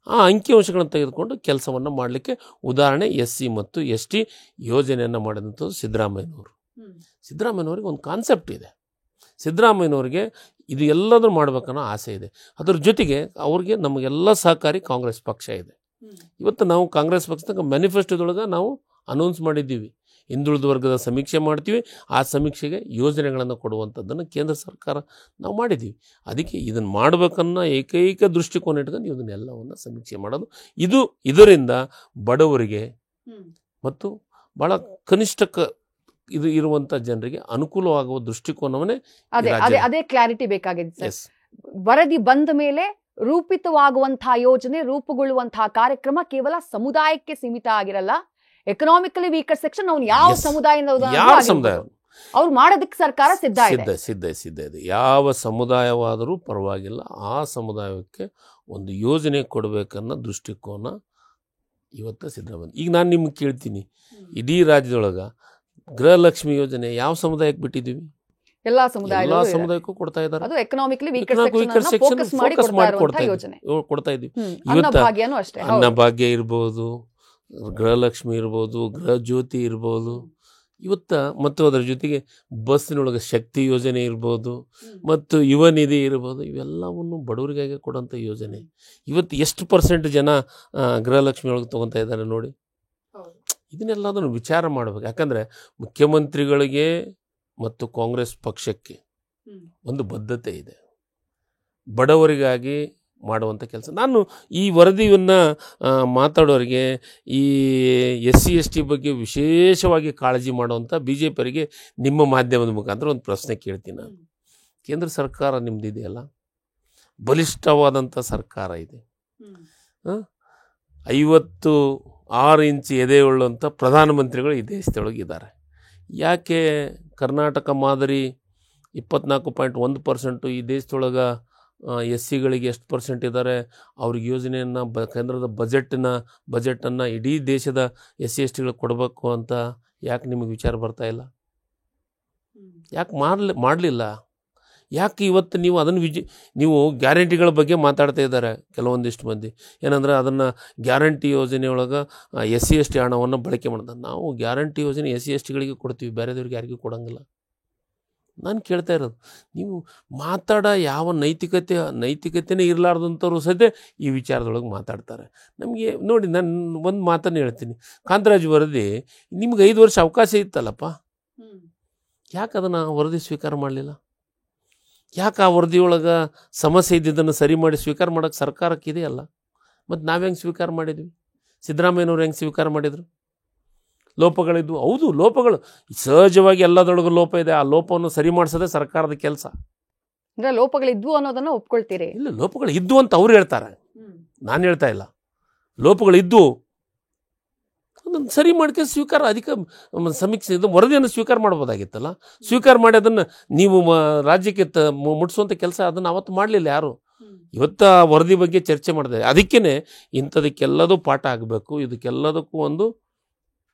Speaker 2: ಆ ಅಂಕಿಅಂಶಗಳನ್ನು ತೆಗೆದುಕೊಂಡು ಕೆಲಸವನ್ನು ಮಾಡಲಿಕ್ಕೆ ಉದಾಹರಣೆ SC ಮತ್ತು ST ಯೋಜನೆಯನ್ನು ಮಾಡಿದಂಥದ್ದು ಸಿದ್ದರಾಮಯ್ಯನವ್ರಿಗೆ ಒಂದು ಕಾನ್ಸೆಪ್ಟ್ ಇದೆ. ಸಿದ್ದರಾಮಯ್ಯನವ್ರಿಗೆ ಇದು ಎಲ್ಲದೂ ಮಾಡಬೇಕನ್ನೋ ಆಸೆ ಇದೆ. ಅದರ ಜೊತೆಗೆ ಅವ್ರಿಗೆ ನಮಗೆಲ್ಲ ಸಹಕಾರಿ ಕಾಂಗ್ರೆಸ್ ಪಕ್ಷ ಇದೆ. ಇವತ್ತು ನಾವು ಕಾಂಗ್ರೆಸ್ ಪಕ್ಷದಾಗ ಮ್ಯಾನಿಫೆಸ್ಟೋದೊಳಗೆ ನಾವು ಅನೌನ್ಸ್ ಮಾಡಿದ್ದೀವಿ, ಹಿಂದುಳಿದ ವರ್ಗದ ಸಮೀಕ್ಷೆ ಮಾಡ್ತೀವಿ, ಆ ಸಮೀಕ್ಷೆಗೆ ಯೋಜನೆಗಳನ್ನು ಕೊಡುವಂಥದ್ದನ್ನು ಕೇಂದ್ರ ಸರ್ಕಾರ ನಾವು ಮಾಡಿದ್ದೀವಿ. ಅದಕ್ಕೆ ಇದನ್ನು ಮಾಡಬೇಕನ್ನೋ ಏಕೈಕ ದೃಷ್ಟಿಕೋನ ಇಟ್ಕೊಂಡು ಇದನ್ನೆಲ್ಲವನ್ನು ಸಮೀಕ್ಷೆ ಮಾಡೋದು. ಇದರಿಂದ ಬಡವರಿಗೆ ಮತ್ತು ಭಾಳ ಕನಿಷ್ಠ ಇದು ಇರುವಂಥ ಜನರಿಗೆ ಅನುಕೂಲವಾಗುವ ದೃಷ್ಟಿಕೋನವನ್ನೇ
Speaker 1: ಅದೇ ಕ್ಲಾರಿಟಿ ಬೇಕಾಗಿದೆ. ವರದಿ ಬಂದ ಮೇಲೆ ರೂಪಿತವಾಗುವಂತಹ ಯೋಜನೆ, ರೂಪುಗೊಳ್ಳುವಂತಹ ಕಾರ್ಯಕ್ರಮ ಕೇವಲ ಸಮುದಾಯಕ್ಕೆ ಸೀಮಿತ ಆಗಿರಲ್ಲ. ಎಕನಾಮಿಕಲಿ ವೀಕರ್ ಸೆಕ್ಷನ್ ಅವ್ನು ಯಾವ ಸಮುದಾಯ ಅವ್ರು ಮಾಡೋದಕ್ಕೆ ಸರ್ಕಾರ ಸಿದ್ಧ
Speaker 2: ಇದೆ. ಯಾವ ಸಮುದಾಯವಾದರೂ ಪರವಾಗಿಲ್ಲ, ಆ ಸಮುದಾಯಕ್ಕೆ ಒಂದು ಯೋಜನೆ ಕೊಡಬೇಕನ್ನೋ ದೃಷ್ಟಿಕೋನ ಇವತ್ತು ಸಿದ್ದರಾಮಯ್ಯ. ಈಗ ನಾನು ನಿಮ್ಗೆ ಕೇಳ್ತೀನಿ, ಇಡೀ ರಾಜ್ಯದೊಳಗೆ ಗೃಹಲಕ್ಷ್ಮಿ ಯೋಜನೆ ಯಾವ ಸಮುದಾಯಕ್ಕೆ ಬಿಟ್ಟಿದ್ದೀವಿ?
Speaker 1: ಎಲ್ಲಾ ಸಮುದಾಯಕ್ಕೂ
Speaker 2: ಕೊಡ್ತಾ ಇದ್ದಾರೆ.
Speaker 1: ಅದು ಎಕನಾಮಿಕಲಿ ವೀಕರ್ ಸೆಕ್ಷನ್ ಮಾಡಿ
Speaker 2: ಕೊಡ್ತಾ ಇದ್ದೀವಿ. ಇವತ್ತು ಅನ್ನಭಾಗ್ಯ ಇರ್ಬೋದು, ಗೃಹಲಕ್ಷ್ಮಿ ಇರ್ಬೋದು, ಗೃಹ ಜ್ಯೋತಿ ಇರ್ಬೋದು, ಮತ್ತು ಅದರ ಜೊತೆಗೆ ಬಸ್ಸಿನೊಳಗೆ ಶಕ್ತಿ ಯೋಜನೆ ಇರ್ಬೋದು, ಮತ್ತು ಯುವ ನಿಧಿ ಇರ್ಬೋದು, ಇವೆಲ್ಲವನ್ನು ಬಡವರಿಗಾಗಿ ಕೊಡೋಂಥ ಯೋಜನೆ. ಇವತ್ತು ಎಷ್ಟು % ಜನ ಗೃಹಲಕ್ಷ್ಮಿ ಒಳಗೆ ತೊಗೊತಾ ಇದ್ದಾರೆ ನೋಡಿ. ಇದನ್ನೆಲ್ಲದನ್ನು ವಿಚಾರ ಮಾಡಬೇಕು. ಯಾಕಂದರೆ ಮುಖ್ಯಮಂತ್ರಿಗಳಿಗೆ ಮತ್ತು ಕಾಂಗ್ರೆಸ್ ಪಕ್ಷಕ್ಕೆ ಒಂದು ಬದ್ಧತೆ ಇದೆ, ಬಡವರಿಗಾಗಿ ಮಾಡುವಂಥ ಕೆಲಸ. ನಾನು ಈ ವರದಿಯನ್ನು ಮಾತಾಡೋರಿಗೆ ಈ SC/ST ಬಗ್ಗೆ ವಿಶೇಷವಾಗಿ ಕಾಳಜಿ ಮಾಡುವಂಥ BJPಯವರಿಗೆ ನಿಮ್ಮ ಮಾಧ್ಯಮದ ಮುಖಾಂತರ ಒಂದು ಪ್ರಶ್ನೆ ಕೇಳ್ತೀನಿ ನಾನು. ಕೇಂದ್ರ ಸರ್ಕಾರ ನಿಮ್ಮದಿದೆಯಲ್ಲ, ಬಲಿಷ್ಠವಾದಂಥ ಸರ್ಕಾರ ಇದೆ, 56 ಇಂಚ್ ಎದೆಯುಳ್ಳಂಥ ಪ್ರಧಾನಮಂತ್ರಿಗಳು ಈ ದೇಶದೊಳಗಿದ್ದಾರೆ. ಯಾಕೆ ಕರ್ನಾಟಕ ಮಾದರಿ 24.1% ಈ ದೇಶದೊಳಗೆ SCಗಳಿಗೆ ಎಷ್ಟು % ಇದ್ದಾರೆ, ಅವ್ರಿಗೆ ಯೋಜನೆಯನ್ನು ಕೇಂದ್ರದ ಬಜೆಟನ್ನು ಇಡೀ ದೇಶದ SC/STಗಳಿಗೆ ಕೊಡಬೇಕು ಅಂತ ಯಾಕೆ ನಿಮಗೆ ವಿಚಾರ ಬರ್ತಾ ಇಲ್ಲ? ಯಾಕೆ ಮಾಡಲಿಲ್ಲ? ಯಾಕೆ ಇವತ್ತು ನೀವು ಅದನ್ನು ನೀವು ಗ್ಯಾರಂಟಿಗಳ ಬಗ್ಗೆ ಮಾತಾಡ್ತಾ ಇದ್ದಾರೆ ಕೆಲವೊಂದಿಷ್ಟು ಮಂದಿ. ಏನಂದರೆ ಅದನ್ನು ಗ್ಯಾರಂಟಿ ಯೋಜನೆಯೊಳಗೆ SC/ST ಹಣವನ್ನು ಬಳಕೆ ಮಾಡ್ತಾರೆ. ನಾವು ಗ್ಯಾರಂಟಿ ಯೋಜನೆ SC/STಗಳಿಗೆ ಕೊಡ್ತೀವಿ, ಬೇರೆದವ್ರಿಗೆ ಯಾರಿಗೂ ಕೊಡೋಂಗಿಲ್ಲ. ನಾನು ಕೇಳ್ತಾ ಇರೋದು, ನೀವು ಯಾವ ನೈತಿಕತೆನೇ ಇರಲಾರ್ದಂಥವ್ರು ಸದ್ಯ ಈ ವಿಚಾರದೊಳಗೆ ಮಾತಾಡ್ತಾರೆ. ನಮಗೆ ನೋಡಿ, ನಾನು ಒಂದು ಮಾತನ್ನು ಹೇಳ್ತೀನಿ. ಕಾಂತರಾಜ್ ವರದಿ ನಿಮ್ಗೆ 5 ವರ್ಷ ಅವಕಾಶ ಇತ್ತಲ್ಲಪ್ಪ, ಯಾಕೆ ಅದನ್ನು ವರದಿ ಸ್ವೀಕಾರ ಮಾಡಲಿಲ್ಲ? ಯಾಕೆ ಆ ವರದಿಯೊಳಗೆ ಸಮಸ್ಯೆ ಇದ್ದಿದ್ದನ್ನು ಸರಿ ಮಾಡಿ ಸ್ವೀಕಾರ ಮಾಡೋಕ್ಕೆ ಸರ್ಕಾರಕ್ಕೆ ಇದೆಯಲ್ಲ? ಮತ್ತು ನಾವು ಹೆಂಗೆ ಸ್ವೀಕಾರ ಮಾಡಿದ್ವಿ? ಸಿದ್ದರಾಮಯ್ಯನವ್ರು ಹೆಂಗೆ ಸ್ವೀಕಾರ ಮಾಡಿದರು? ಲೋಪಗಳಿದ್ವು, ಹೌದು, ಲೋಪಗಳು ಸಹಜವಾಗಿ ಎಲ್ಲದರೊಳಗೂ ಲೋಪ ಇದೆ. ಆ ಲೋಪವನ್ನು ಸರಿ ಮಾಡಿಸೋದೇ ಸರ್ಕಾರದ ಕೆಲಸ.
Speaker 1: ಅಂದರೆ ಲೋಪಗಳಿದ್ವು ಅನ್ನೋದನ್ನು ಒಪ್ಕೊಳ್ತೀರಿ?
Speaker 2: ಇಲ್ಲ, ಲೋಪಗಳು ಇದ್ವು ಅಂತ ಅವ್ರು ಹೇಳ್ತಾರೆ, ನಾನು ಹೇಳ್ತಾ ಇಲ್ಲ. ಲೋಪಗಳಿದ್ದು ಅದನ್ನು ಸರಿ ಮಾಡ್ಕೊಂಡು ಸ್ವೀಕಾರ ಸಮೀಕ್ಷೆ ವರದಿಯನ್ನು ಸ್ವೀಕಾರ ಮಾಡ್ಬೋದಾಗಿತ್ತಲ್ಲ. ಸ್ವೀಕಾರ ಮಾಡಿ ಅದನ್ನು ನೀವು ರಾಜ್ಯಕ್ಕೆ ಮುಟ್ಟಿಸುವಂಥ ಕೆಲಸ ಅದನ್ನು ಅವತ್ತು ಮಾಡಲಿಲ್ಲ ಯಾರು. ಇವತ್ತು ಆ ವರದಿ ಬಗ್ಗೆ ಚರ್ಚೆ ಮಾಡಿದೆ. ಅದಕ್ಕೇ ಇಂಥದಕ್ಕೆಲ್ಲದೂ ಪಾಠ ಆಗಬೇಕು, ಇದಕ್ಕೆಲ್ಲದಕ್ಕೂ ಒಂದು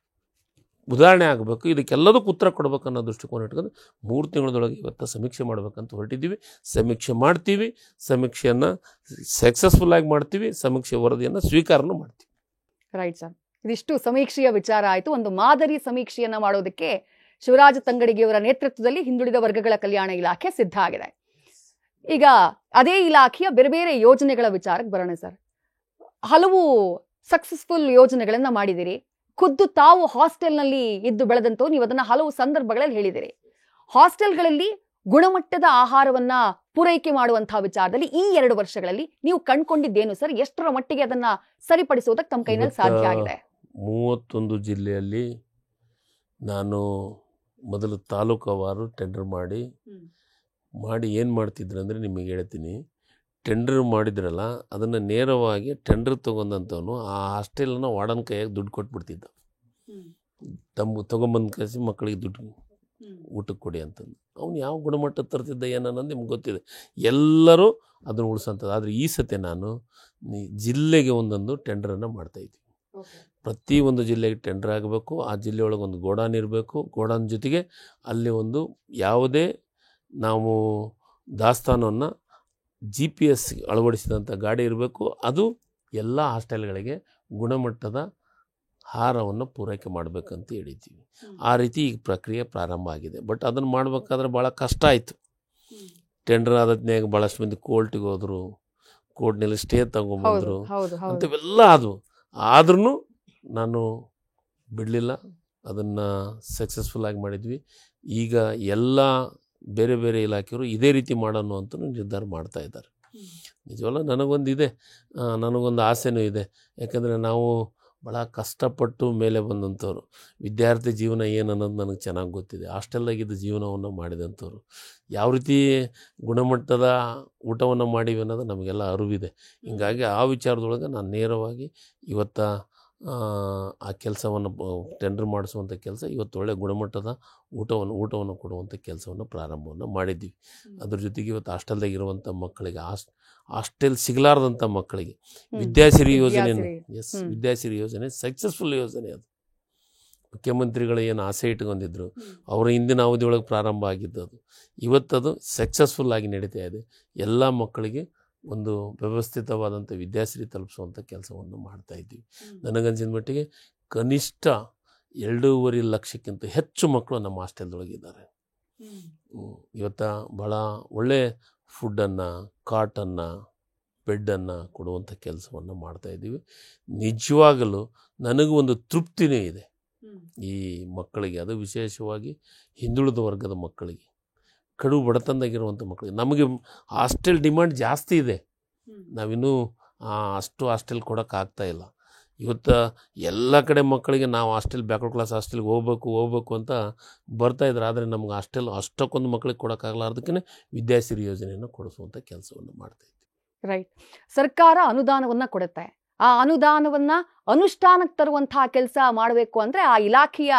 Speaker 2: ಉದಾಹರಣೆ ಆಗಬೇಕು, ಇದಕ್ಕೆಲ್ಲದಕ್ಕೂ ಉತ್ತರ ಕೊಡಬೇಕು ಅನ್ನೋ ದೃಷ್ಟಿಕೋನ ಇಟ್ಕೊಂಡು 3 ತಿಂಗಳದೊಳಗೆ ಇವತ್ತು ಸಮೀಕ್ಷೆ ಮಾಡಬೇಕಂತ ಹೊರಟಿದ್ದೀವಿ. ಸಮೀಕ್ಷೆ ಮಾಡ್ತೀವಿ, ಸಮೀಕ್ಷೆಯನ್ನು ಸಕ್ಸಸ್ಫುಲ್ಲಾಗಿ ಮಾಡ್ತೀವಿ, ಸಮೀಕ್ಷೆ ವರದಿಯನ್ನು ಸ್ವೀಕಾರನೂ ಮಾಡ್ತೀವಿ.
Speaker 1: ರೈಟ್ ಸರ್, ಇದಿಷ್ಟು ಸಮೀಕ್ಷೆಯ ವಿಚಾರ ಆಯಿತು. ಒಂದು ಮಾದರಿ ಸಮೀಕ್ಷೆಯನ್ನ ಮಾಡೋದಕ್ಕೆ ಶಿವರಾಜ ತಂಗಡಗಿಯವರ ನೇತೃತ್ವದಲ್ಲಿ ಹಿಂದುಳಿದ ವರ್ಗಗಳ ಕಲ್ಯಾಣ ಇಲಾಖೆ ಸಿದ್ಧ ಆಗಿದೆ. ಈಗ ಅದೇ ಇಲಾಖೆಯ ಬೇರೆ ಬೇರೆ ಯೋಜನೆಗಳ ವಿಚಾರಕ್ಕೆ ಬರೋಣ ಸರ್. ಹಲವು ಸಕ್ಸಸ್ಫುಲ್ ಯೋಜನೆಗಳನ್ನ ಮಾಡಿದಿರಿ. ಖುದ್ದು ತಾವು ಹಾಸ್ಟೆಲ್ನಲ್ಲಿ ಇದ್ದು ಬೆಳೆದಂತವ್ರು, ನೀವು ಅದನ್ನ ಹಲವು ಸಂದರ್ಭಗಳಲ್ಲಿ ಹೇಳಿದಿರಿ. ಹಾಸ್ಟೆಲ್ಗಳಲ್ಲಿ ಗುಣಮಟ್ಟದ ಆಹಾರವನ್ನ ಪೂರೈಕೆ ಮಾಡುವಂತಹ ವಿಚಾರದಲ್ಲಿ ಈ 2 ವರ್ಷಗಳಲ್ಲಿ ನೀವು ಕಂಡುಕೊಂಡಿದ್ದೇನು ಸರ್? ಎಷ್ಟರ ಮಟ್ಟಿಗೆ ಅದನ್ನ ಸರಿಪಡಿಸೋದಕ್ಕೆ ತಮ್ಮ ಕೈನಲ್ಲಿ ಸಾಧ್ಯ ಆಗಿದೆ?
Speaker 2: 31 ಜಿಲ್ಲೆಯಲ್ಲಿ ನಾನು ಮೊದಲು ತಾಲೂಕವಾರು ಟೆಂಡರ್ ಮಾಡಿ ಏನು ಮಾಡ್ತಿದ್ರು ಅಂದರೆ, ನಿಮಗೆ ಹೇಳ್ತೀನಿ, ಟೆಂಡರ್ ಮಾಡಿದ್ರಲ್ಲ ಅದನ್ನು ನೇರವಾಗಿ ಟೆಂಡರ್ ತೊಗೊಂಡಂಥವನು ಆ ಹಾಸ್ಟೆಲನ್ನು ವಾರ್ಡನ್ ಕೈಯಾಗಿ ದುಡ್ಡು ಕೊಟ್ಬಿಡ್ತಿದ್ದ. ತೊಗೊಂಬಂದು ಕಳಿಸಿ ಮಕ್ಕಳಿಗೆ ದುಡ್ಡು ಊಟಕ್ಕೆ ಕೊಡಿ ಅಂತಂದು. ಅವ್ನು ಯಾವ ಗುಣಮಟ್ಟ ತರ್ತಿದ್ದ ಏನನ್ನೋದು ನಿಮ್ಗೆ ಗೊತ್ತಿದೆ. ಎಲ್ಲರೂ ಅದನ್ನು ಉಳಿಸೋಂಥದ್ದು. ಆದರೆ ಈ ಸತಿ ನಾನು ಜಿಲ್ಲೆಗೆ ಒಂದೊಂದು ಟೆಂಡರನ್ನು ಮಾಡ್ತಾಯಿದ್ವಿ. ಪ್ರತಿಯೊಂದು ಜಿಲ್ಲೆಗೆ ಟೆಂಡರ್ ಆಗಬೇಕು. ಆ ಜಿಲ್ಲೆಯೊಳಗೆ ಒಂದು ಗೋಡಾನ್ ಇರಬೇಕು. ಗೋಡಾನ್ ಜೊತೆಗೆ ಅಲ್ಲಿ ಒಂದು ಯಾವುದೇ ನಾವು ದಾಸ್ತಾನವನ್ನು GPS ಅಳವಡಿಸಿದಂಥ ಗಾಡಿ ಇರಬೇಕು. ಅದು ಎಲ್ಲ ಹಾಸ್ಟೆಲ್ಗಳಿಗೆ ಗುಣಮಟ್ಟದ ಆಹಾರವನ್ನು ಪೂರೈಕೆ ಮಾಡಬೇಕಂತ ಹೇಳಿದ್ದೀವಿ. ಆ ರೀತಿ ಈಗ ಪ್ರಕ್ರಿಯೆ ಪ್ರಾರಂಭ ಆಗಿದೆ. ಬಟ್ ಅದನ್ನು ಮಾಡಬೇಕಾದ್ರೆ ಭಾಳ ಕಷ್ಟ ಆಯಿತು. ಟೆಂಡರ್ ಆದದ್ನಾಗ ಭಾಳಷ್ಟು ಮಂದಿ ಕೋರ್ಟಿಗೆ ಹೋದರು, ಕೋರ್ಟ್ನಲ್ಲಿ ಸ್ಟೇ ತಗೊಂಡ್ಬಂದರು, ಅಂಥವೆಲ್ಲ ಅದು. ಆದ್ರೂ ನಾನು ಬಿಡಲಿಲ್ಲ, ಅದನ್ನು ಸಕ್ಸಸ್ಫುಲ್ಲಾಗಿ ಮಾಡಿದ್ವಿ. ಈಗ ಎಲ್ಲ ಬೇರೆ ಬೇರೆ ಇಲಾಖೆಯವರು ಇದೇ ರೀತಿ ಮಾಡೋಣ ಅಂತ ನಿರ್ಧಾರ ಮಾಡ್ತಾ ಇದ್ದಾರೆ. ನಿಜವಲ್ಲ, ನನಗೊಂದು ಆಸೆನೂ ಇದೆ. ಯಾಕಂದರೆ ನಾವು ಭಾಳ ಕಷ್ಟಪಟ್ಟು ಮೇಲೆ ಬಂದಂಥವ್ರು. ವಿದ್ಯಾರ್ಥಿ ಜೀವನ ಏನು ಅನ್ನೋದು ನನಗೆ ಚೆನ್ನಾಗಿ ಗೊತ್ತಿದೆ. ಹಾಸ್ಟೆಲ್ದಾಗಿದ್ದ ಜೀವನವನ್ನು ಮಾಡಿದಂಥವ್ರು, ಯಾವ ರೀತಿ ಗುಣಮಟ್ಟದ ಊಟವನ್ನು ಮಾಡೀವಿ ಅನ್ನೋದು ನಮಗೆಲ್ಲ ಅರಿವಿದೆ. ಹೀಗಾಗಿ ಆ ವಿಚಾರದೊಳಗೆ ನಾನು ನೇರವಾಗಿ ಇವತ್ತು ಆ ಕೆಲಸವನ್ನು ಟೆಂಡರ್ ಮಾಡಿಸುವಂಥ ಕೆಲಸ, ಇವತ್ತು ಒಳ್ಳೆಯ ಗುಣಮಟ್ಟದ ಊಟವನ್ನು ಕೊಡುವಂಥ ಕೆಲಸವನ್ನು ಪ್ರಾರಂಭವನ್ನು ಮಾಡಿದ್ದೀವಿ. ಅದ್ರ ಜೊತೆಗೆ ಇವತ್ತು ಹಾಸ್ಟೆಲ್ದಾಗಿರುವಂಥ ಮಕ್ಕಳಿಗೆ, ಹಾಸ್ಟೆಲ್ ಸಿಗಲಾರ್ದಂಥ ಮಕ್ಕಳಿಗೆ ವಿದ್ಯಾಸಿರಿ ಯೋಜನೆ, ವಿದ್ಯಾಸಿರಿ ಯೋಜನೆ ಸಕ್ಸಸ್ಫುಲ್ ಯೋಜನೆ. ಅದು ಮುಖ್ಯಮಂತ್ರಿಗಳು ಏನು ಆಸೆ ಇಟ್ಕೊಂಡಿದ್ರು, ಅವರ ಹಿಂದಿನ ಅವಧಿಯೊಳಗೆ ಪ್ರಾರಂಭ ಆಗಿದ್ದದು. ಇವತ್ತದು ಸಕ್ಸಸ್ಫುಲ್ಲಾಗಿ ನಡೀತಾ ಇದೆ. ಎಲ್ಲ ಮಕ್ಕಳಿಗೆ ಒಂದು ವ್ಯವಸ್ಥಿತವಾದಂಥ ವಿದ್ಯಾಶ್ರೀ ತಲುಪಿಸುವಂಥ ಕೆಲಸವನ್ನು ಮಾಡ್ತಾಯಿದ್ದೀವಿ. ನನಗನ್ಸಿದ ಮಟ್ಟಿಗೆ ಕನಿಷ್ಠ 2.5 ಲಕ್ಷಕ್ಕಿಂತ ಹೆಚ್ಚು ಮಕ್ಕಳು ನಮ್ಮ ಹಾಸ್ಟೆಲ್ದೊಳಗಿದ್ದಾರೆ. ಇವತ್ತು ಭಾಳ ಒಳ್ಳೆ ಫುಡ್ಡನ್ನು, ಕಾಟನ್ನು, ಬೆಡ್ಡನ್ನು ಕೊಡುವಂಥ ಕೆಲಸವನ್ನು ಮಾಡ್ತಾಯಿದ್ದೀವಿ. ನಿಜವಾಗಲೂ ನನಗೂ ಒಂದು ತೃಪ್ತಿನೇ ಇದೆ ಈ ಮಕ್ಕಳಿಗೆ, ಅದು ವಿಶೇಷವಾಗಿ ಹಿಂದುಳಿದ ವರ್ಗದ ಮಕ್ಕಳಿಗೆ. ಕಡು ಬಡತನದಾಗಿರುವಂಥ ಮಕ್ಕಳಿಗೆ. ನಮಗೆ ಹಾಸ್ಟೆಲ್ ಡಿಮ್ಯಾಂಡ್ ಜಾಸ್ತಿ ಇದೆ, ನಾವಿನ್ನೂ ಅಷ್ಟು ಹಾಸ್ಟೆಲ್ ಕೊಡೋಕ್ಕಾಗ್ತಾಯಿಲ್ಲ. ಇವತ್ತು ಎಲ್ಲ ಕಡೆ ಮಕ್ಕಳಿಗೆ ನಾವು ಹಾಸ್ಟೆಲ್ ಬ್ಯಾಕ್ವರ್ಡ್ ಕ್ಲಾಸ್ ಹಾಸ್ಟೆಲ್ಗೆ ಹೋಗ್ಬೇಕು ಅಂತ ಬರ್ತಾಯಿದ್ರು. ಆದರೆ ನಮ್ಗೆ ಹಾಸ್ಟೆಲ್ ಅಷ್ಟಕ್ಕೊಂದು ಮಕ್ಕಳಿಗೆ ಕೊಡೋಕ್ಕಾಗಲಾರ್ದಕ್ಕೆ ವಿದ್ಯಾಸಿರಿ ಯೋಜನೆಯನ್ನು ಕೊಡಿಸುವಂಥ ಕೆಲಸವನ್ನು ಮಾಡ್ತಾಯಿದ್ವಿ.
Speaker 1: ರೈಟ್. ಸರ್ಕಾರ ಅನುದಾನವನ್ನು ಕೊಡುತ್ತೆ. ಆ ಅನುದಾನವನ್ನು ಅನುಷ್ಠಾನಕ್ಕೆ ತರುವಂತಹ ಕೆಲಸ ಮಾಡಬೇಕು ಅಂದರೆ ಆ ಇಲಾಖೆಯ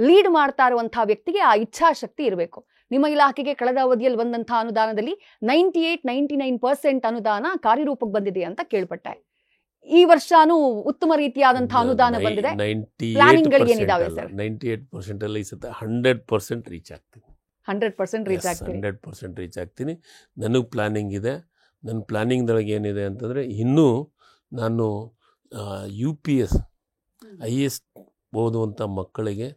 Speaker 1: ಲೀಡ್ ಮಾಡ್ತಾ ಇರುವಂತಹ ವ್ಯಕ್ತಿಗೆ ಆ ಇಚ್ಛಾಶಕ್ತಿ ಇರಬೇಕು. ನಿಮ್ಮ ಇಲಾಖೆಗೆ ಕಳೆದ ಅವಧಿಯಲ್ಲಿ ಬಂದಂತಹ ಅನುದಾನದಲ್ಲಿ 98-99% ಅನುದಾನ ಕಾರ್ಯರೂಪಕ್ಕೆ ಬಂದಿದೆ ಅಂತ ಕೇಳ್ಪಟ್ಟೆ. ಈ ವರ್ಷನೂ ಉತ್ತಮ ರೀತಿಯಾದಂತಹ ಅನುದಾನ ಬಂದಿದೆ. ಪ್ಲಾನಿಂಗ್ಗಳು ಏನಿದಾವೆ ಸರ್?
Speaker 2: 98% ಅಲ್ಲ, ಈ ಸತ 100% ರೀಚ್ ಆಗ್ತೀನಿ.
Speaker 1: 100% ರೀಚ್ ಆಗ್ತೀನಿ.
Speaker 2: 100% ರೀಚ್ ಆಗ್ತೀನಿ. ನನಗೆ ಪ್ಲಾನಿಂಗ್ ಇದೆ. ನನ್ನ ಪ್ಲಾನಿಂಗ್ದೊಳಗೆ ಏನಿದೆ ಅಂತಂದರೆ, ಇನ್ನೂ ನಾನು UPS IAS ಓದುವಂಥ ಮಕ್ಕಳಿಗೆ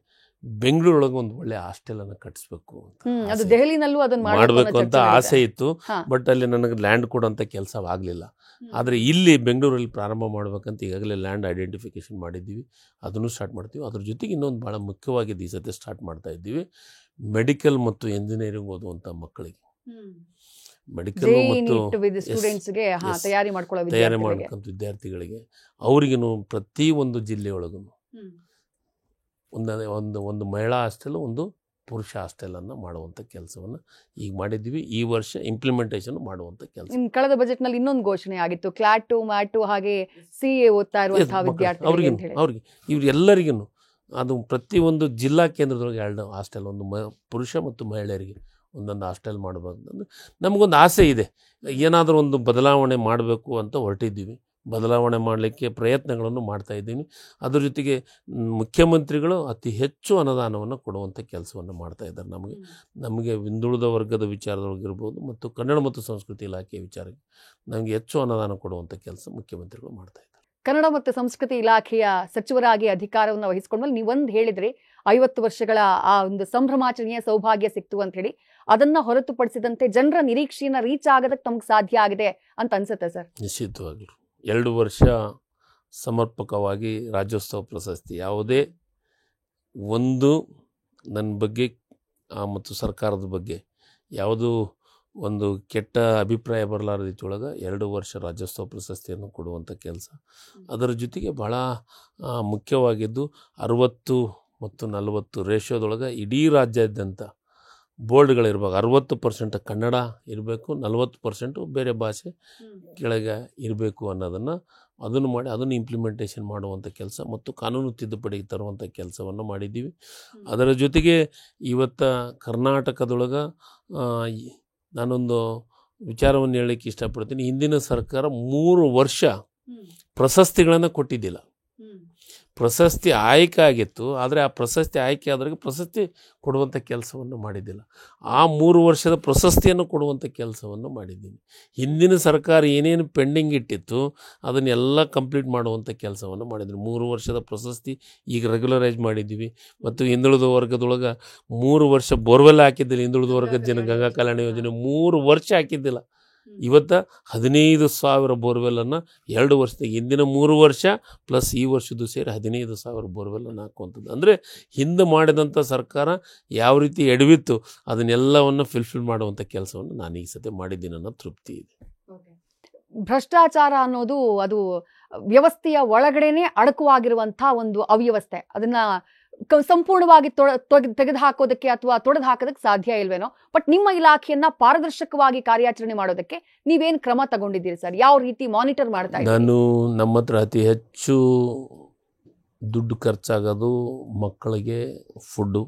Speaker 2: ಬೆಂಗಳೂರೊಳಗೆ ಒಂದು ಒಳ್ಳೆ ಹಾಸ್ಟೆಲನ್ನು ಕಟ್ಟಿಸ್ಬೇಕು ಅಂತ,
Speaker 1: ಅದು ದೆಹಲಿನಲ್ಲೂ ಅದನ್ನು
Speaker 2: ಮಾಡಬೇಕು ಅಂತ ಆಸೆ ಇತ್ತು. ಬಟ್ ಅಲ್ಲಿ ನನಗೆ ಲ್ಯಾಂಡ್ ಕೊಡೋಂಥ ಕೆಲಸವಾಗಲಿಲ್ಲ. ಆದರೆ ಇಲ್ಲಿ ಬೆಂಗಳೂರಲ್ಲಿ ಪ್ರಾರಂಭ ಮಾಡ್ಬೇಕಂತ ಈಗಾಗಲೇ ಲ್ಯಾಂಡ್ ಐಡೆಂಟಿಫಿಕೇಷನ್ ಮಾಡಿದ್ದೀವಿ, ಅದನ್ನು ಸ್ಟಾರ್ಟ್ ಮಾಡ್ತೀವಿ. ಅದ್ರ ಜೊತೆಗೆ ಇನ್ನೊಂದು ಭಾಳ ಮುಖ್ಯವಾಗಿದ್ದು ಈ ಸತಿ ಸ್ಟಾರ್ಟ್ ಮಾಡ್ತಾ ಇದ್ದೀವಿ, ಮೆಡಿಕಲ್ ಮತ್ತು ಎಂಜಿನಿಯರಿಂಗ್ ಓದುವಂಥ ಮಕ್ಕಳಿಗೆ ಮೆಡಿಕಲ್ ಮತ್ತು
Speaker 1: ತಯಾರಿ ಮಾಡ್ಕೊಂತ
Speaker 2: ವಿದ್ಯಾರ್ಥಿಗಳಿಗೆ ಅವರಿಗೂ ಪ್ರತಿಯೊಂದು ಜಿಲ್ಲೆಯೊಳಗೂ ಒಂದು ಮಹಿಳಾ ಹಾಸ್ಟೆಲ್, ಒಂದು ಪುರುಷ ಹಾಸ್ಟೆಲನ್ನು ಮಾಡುವಂಥ ಕೆಲಸವನ್ನು ಈಗ ಮಾಡಿದ್ದೀವಿ. ಈ ವರ್ಷ ಇಂಪ್ಲಿಮೆಂಟೇಷನ್ ಮಾಡುವಂಥ ಕೆಲಸ.
Speaker 1: ಕಳೆದ ಬಜೆಟ್ನಲ್ಲಿ ಇನ್ನೊಂದು ಘೋಷಣೆ ಆಗಿತ್ತು, ಕ್ಲಾಟು ಮ್ಯಾಟು ಹಾಗೆ CA ಓದ್ತಾ ಇರುವಂತಹ ವಿದ್ಯಾರ್ಥಿಗಳಿಗೆ
Speaker 2: ಅವ್ರಿಗೆ ಇವರೆಲ್ಲರಿಗೂ ಅದು ಪ್ರತಿಯೊಂದು ಜಿಲ್ಲಾ ಕೇಂದ್ರದೊಳಗೆ 2 ಹಾಸ್ಟೆಲ್, ಒಂದು ಪುರುಷ ಮತ್ತು ಮಹಿಳೆಯರಿಗೆ ಒಂದೊಂದು ಹಾಸ್ಟೆಲ್ ಮಾಡಬೇಕಂದ್ರೆ ನಮಗೊಂದು ಆಸೆ ಇದೆ. ಏನಾದರೂ ಒಂದು ಬದಲಾವಣೆ ಮಾಡಬೇಕು ಅಂತ ಹೊರಟಿದ್ದೀವಿ. ಬದಲಾವಣೆ ಮಾಡಲಿಕ್ಕೆ ಪ್ರಯತ್ನಗಳನ್ನು ಮಾಡ್ತಾಯಿದ್ದೀನಿ. ಅದ್ರ ಜೊತೆಗೆ ಮುಖ್ಯಮಂತ್ರಿಗಳು ಅತಿ ಹೆಚ್ಚು ಅನುದಾನವನ್ನು ಕೊಡುವಂಥ ಕೆಲಸವನ್ನು ಮಾಡ್ತಾಯಿದ್ದಾರೆ. ನಮಗೆ ಹಿಂದುಳಿದ ವರ್ಗದ ವಿಚಾರದೊಳಗಿರ್ಬೋದು ಮತ್ತು ಕನ್ನಡ ಮತ್ತು ಸಂಸ್ಕೃತಿ ಇಲಾಖೆಯ ವಿಚಾರಕ್ಕೆ ನಮಗೆ ಹೆಚ್ಚು ಅನುದಾನ ಕೊಡುವಂಥ ಕೆಲಸ ಮುಖ್ಯಮಂತ್ರಿಗಳು ಮಾಡ್ತಾಯಿದ್ದಾರೆ.
Speaker 1: ಕನ್ನಡ ಮತ್ತು ಸಂಸ್ಕೃತಿ ಇಲಾಖೆಯ ಸಚಿವರಾಗಿ ಅಧಿಕಾರವನ್ನು ವಹಿಸಿಕೊಂಡ್ಮೇಲೆ ನೀವೊಂದು ಹೇಳಿದ್ರಿ, 50 ವರ್ಷಗಳ ಆ ಒಂದು ಸಂಭ್ರಮಾಚರಣೆಯ ಸೌಭಾಗ್ಯ ಸಿಕ್ತು ಅಂತ ಹೇಳಿ. ಅದನ್ನ ಹೊರತುಪಡಿಸಿದಂತೆ ಜನರ ನಿರೀಕ್ಷೆಯನ್ನು ರೀಚ್ ಆಗೋದಕ್ಕೆ ತಮಗೆ ಸಾಧ್ಯ ಆಗಿದೆ ಅಂತ ಅನ್ಸುತ್ತೆ ಸರ್?
Speaker 2: ನಿಶ್ಚಿತವಾಗಲೂ 2 ವರ್ಷ ಸಮರ್ಪಕವಾಗಿ ರಾಜ್ಯೋತ್ಸವ ಪ್ರಶಸ್ತಿ ಯಾವುದೇ ಒಂದು ನನ್ನ ಬಗ್ಗೆ ಮತ್ತು ಸರ್ಕಾರದ ಬಗ್ಗೆ ಯಾವುದೂ ಒಂದು ಕೆಟ್ಟ ಅಭಿಪ್ರಾಯ ಬರಲಾರ ರೀತಿಯೊಳಗೆ 2 ವರ್ಷ ರಾಜ್ಯೋತ್ಸವ ಪ್ರಶಸ್ತಿಯನ್ನು ಕೊಡುವಂಥ ಕೆಲಸ. ಅದರ ಜೊತೆಗೆ ಭಾಳ ಮುಖ್ಯವಾಗಿದ್ದು 60 ಮತ್ತು 40 ರೇಷಿಯೋದೊಳಗೆ ಇಡೀ ರಾಜ್ಯಾದ್ಯಂತ ಬೋರ್ಡ್ಗಳಿರ್ಬೇಕು. 60% ಕನ್ನಡ ಇರಬೇಕು, 40% ಬೇರೆ ಭಾಷೆ ಕೆಳಗೆ ಇರಬೇಕು ಅದನ್ನು ಮಾಡಿ ಅದನ್ನು ಇಂಪ್ಲಿಮೆಂಟೇಷನ್ ಮಾಡುವಂಥ ಕೆಲಸ ಮತ್ತು ಕಾನೂನು ತಿದ್ದುಪಡಿಗೆ ತರುವಂಥ ಕೆಲಸವನ್ನು ಮಾಡಿದ್ದೀವಿ. ಅದರ ಜೊತೆಗೆ ಇವತ್ತು ಕರ್ನಾಟಕದೊಳಗೆ ನಾನೊಂದು ವಿಚಾರವನ್ನು ಹೇಳಲಿಕ್ಕೆ ಇಷ್ಟಪಡ್ತೀನಿ. ಹಿಂದಿನ ಸರ್ಕಾರ 3 ವರ್ಷ ಪ್ರಶಸ್ತಿಗಳನ್ನು ಕೊಟ್ಟಿದ್ದಿಲ್ಲ. ಪ್ರಶಸ್ತಿ ಆಯ್ಕೆ ಆಗಿತ್ತು, ಆದರೆ ಆ ಪ್ರಶಸ್ತಿ ಆಯ್ಕೆ ಆದ್ರಿಗೆ ಪ್ರಶಸ್ತಿ ಕೊಡುವಂಥ ಕೆಲಸವನ್ನು ಮಾಡಿದ್ದಿಲ್ಲ. ಆ 3 ವರ್ಷದ ಪ್ರಶಸ್ತಿಯನ್ನು ಕೊಡುವಂಥ ಕೆಲಸವನ್ನು ಮಾಡಿದ್ದೀನಿ. ಹಿಂದಿನ ಸರ್ಕಾರ ಏನೇನು ಪೆಂಡಿಂಗ್ ಇಟ್ಟಿತ್ತು ಅದನ್ನೆಲ್ಲ ಕಂಪ್ಲೀಟ್ ಮಾಡುವಂಥ ಕೆಲಸವನ್ನು ಮಾಡಿದ್ದೀನಿ. 3 ವರ್ಷದ ಪ್ರಶಸ್ತಿ ಈಗ ರೆಗ್ಯುಲರೈಸ್ ಮಾಡಿದ್ದೀವಿ. ಮತ್ತು ಹಿಂದುಳಿದ ವರ್ಗದೊಳಗೆ 3 ವರ್ಷ ಬೋರ್ವೆಲ್ ಹಾಕಿದ್ದಿಲ್ಲ. ಹಿಂದುಳಿದ ವರ್ಗದ ಜನ ಗಂಗಾ ಕಲ್ಯಾಣ ಯೋಜನೆ 3 ವರ್ಷ ಹಾಕಿದ್ದಿಲ್ಲ. ಇವತ್ತು 15,000 ಬೋರ್ವೆಲ್ಲನ್ನು 2 ವರ್ಷದ ಹಿಂದಿನ 3 ವರ್ಷ ಪ್ಲಸ್ ಈ ವರ್ಷದ್ದು ಸೇರಿ 15,000 ಬೋರ್ವೆಲ್ಲನ್ನು ಹಾಕುವಂಥದ್ದು. ಅಂದರೆ ಹಿಂದೆ ಮಾಡಿದಂಥ ಸರ್ಕಾರ ಯಾವ ರೀತಿ ಎಡವಿತ್ತು ಅದನ್ನೆಲ್ಲವನ್ನು ಫಿಲ್ಫಿಲ್ ಮಾಡುವಂಥ ಕೆಲಸವನ್ನು ನಾನು ಈ ಸತಿ ಮಾಡಿದ್ದೀನಿ ಅನ್ನೋ ತೃಪ್ತಿ ಇದೆ.
Speaker 1: ಭ್ರಷ್ಟಾಚಾರ ಅನ್ನೋದು ಅದು ವ್ಯವಸ್ಥೆಯ ಒಳಗಡೆನೆ ಅಡಕವಾಗಿರುವಂಥ ಒಂದು ಅವ್ಯವಸ್ಥೆ. ಅದನ್ನ ಸಂಪೂರ್ಣವಾಗಿ ತೆಗೆದು ಹಾಕೋದಕ್ಕೆ ಅಥವಾ ತೊಡೆದು ಹಾಕೋದಕ್ಕೆ ಸಾಧ್ಯ ಇಲ್ವೇನೋ. ಬಟ್ ನಿಮ್ಮ ಇಲಾಖೆಯನ್ನ ಪಾರದರ್ಶಕವಾಗಿ ಕಾರ್ಯಾಚರಣೆ ಮಾಡೋದಕ್ಕೆ ನೀವೇನು ಕ್ರಮ ತಗೊಂಡಿದ್ದೀರಿ ಸರ್? ಯಾವ ರೀತಿ ಮಾನಿಟರ್ ಮಾಡ್ತಾ ಇದ್ದೀರಿ?
Speaker 2: ನಾನು ನಮ್ಮ ಹತ್ರ ಅತಿ ಹೆಚ್ಚು ದುಡ್ಡು ಖರ್ಚಾಗೋದು ಮಕ್ಕಳಿಗೆ ಫುಡ್ಡು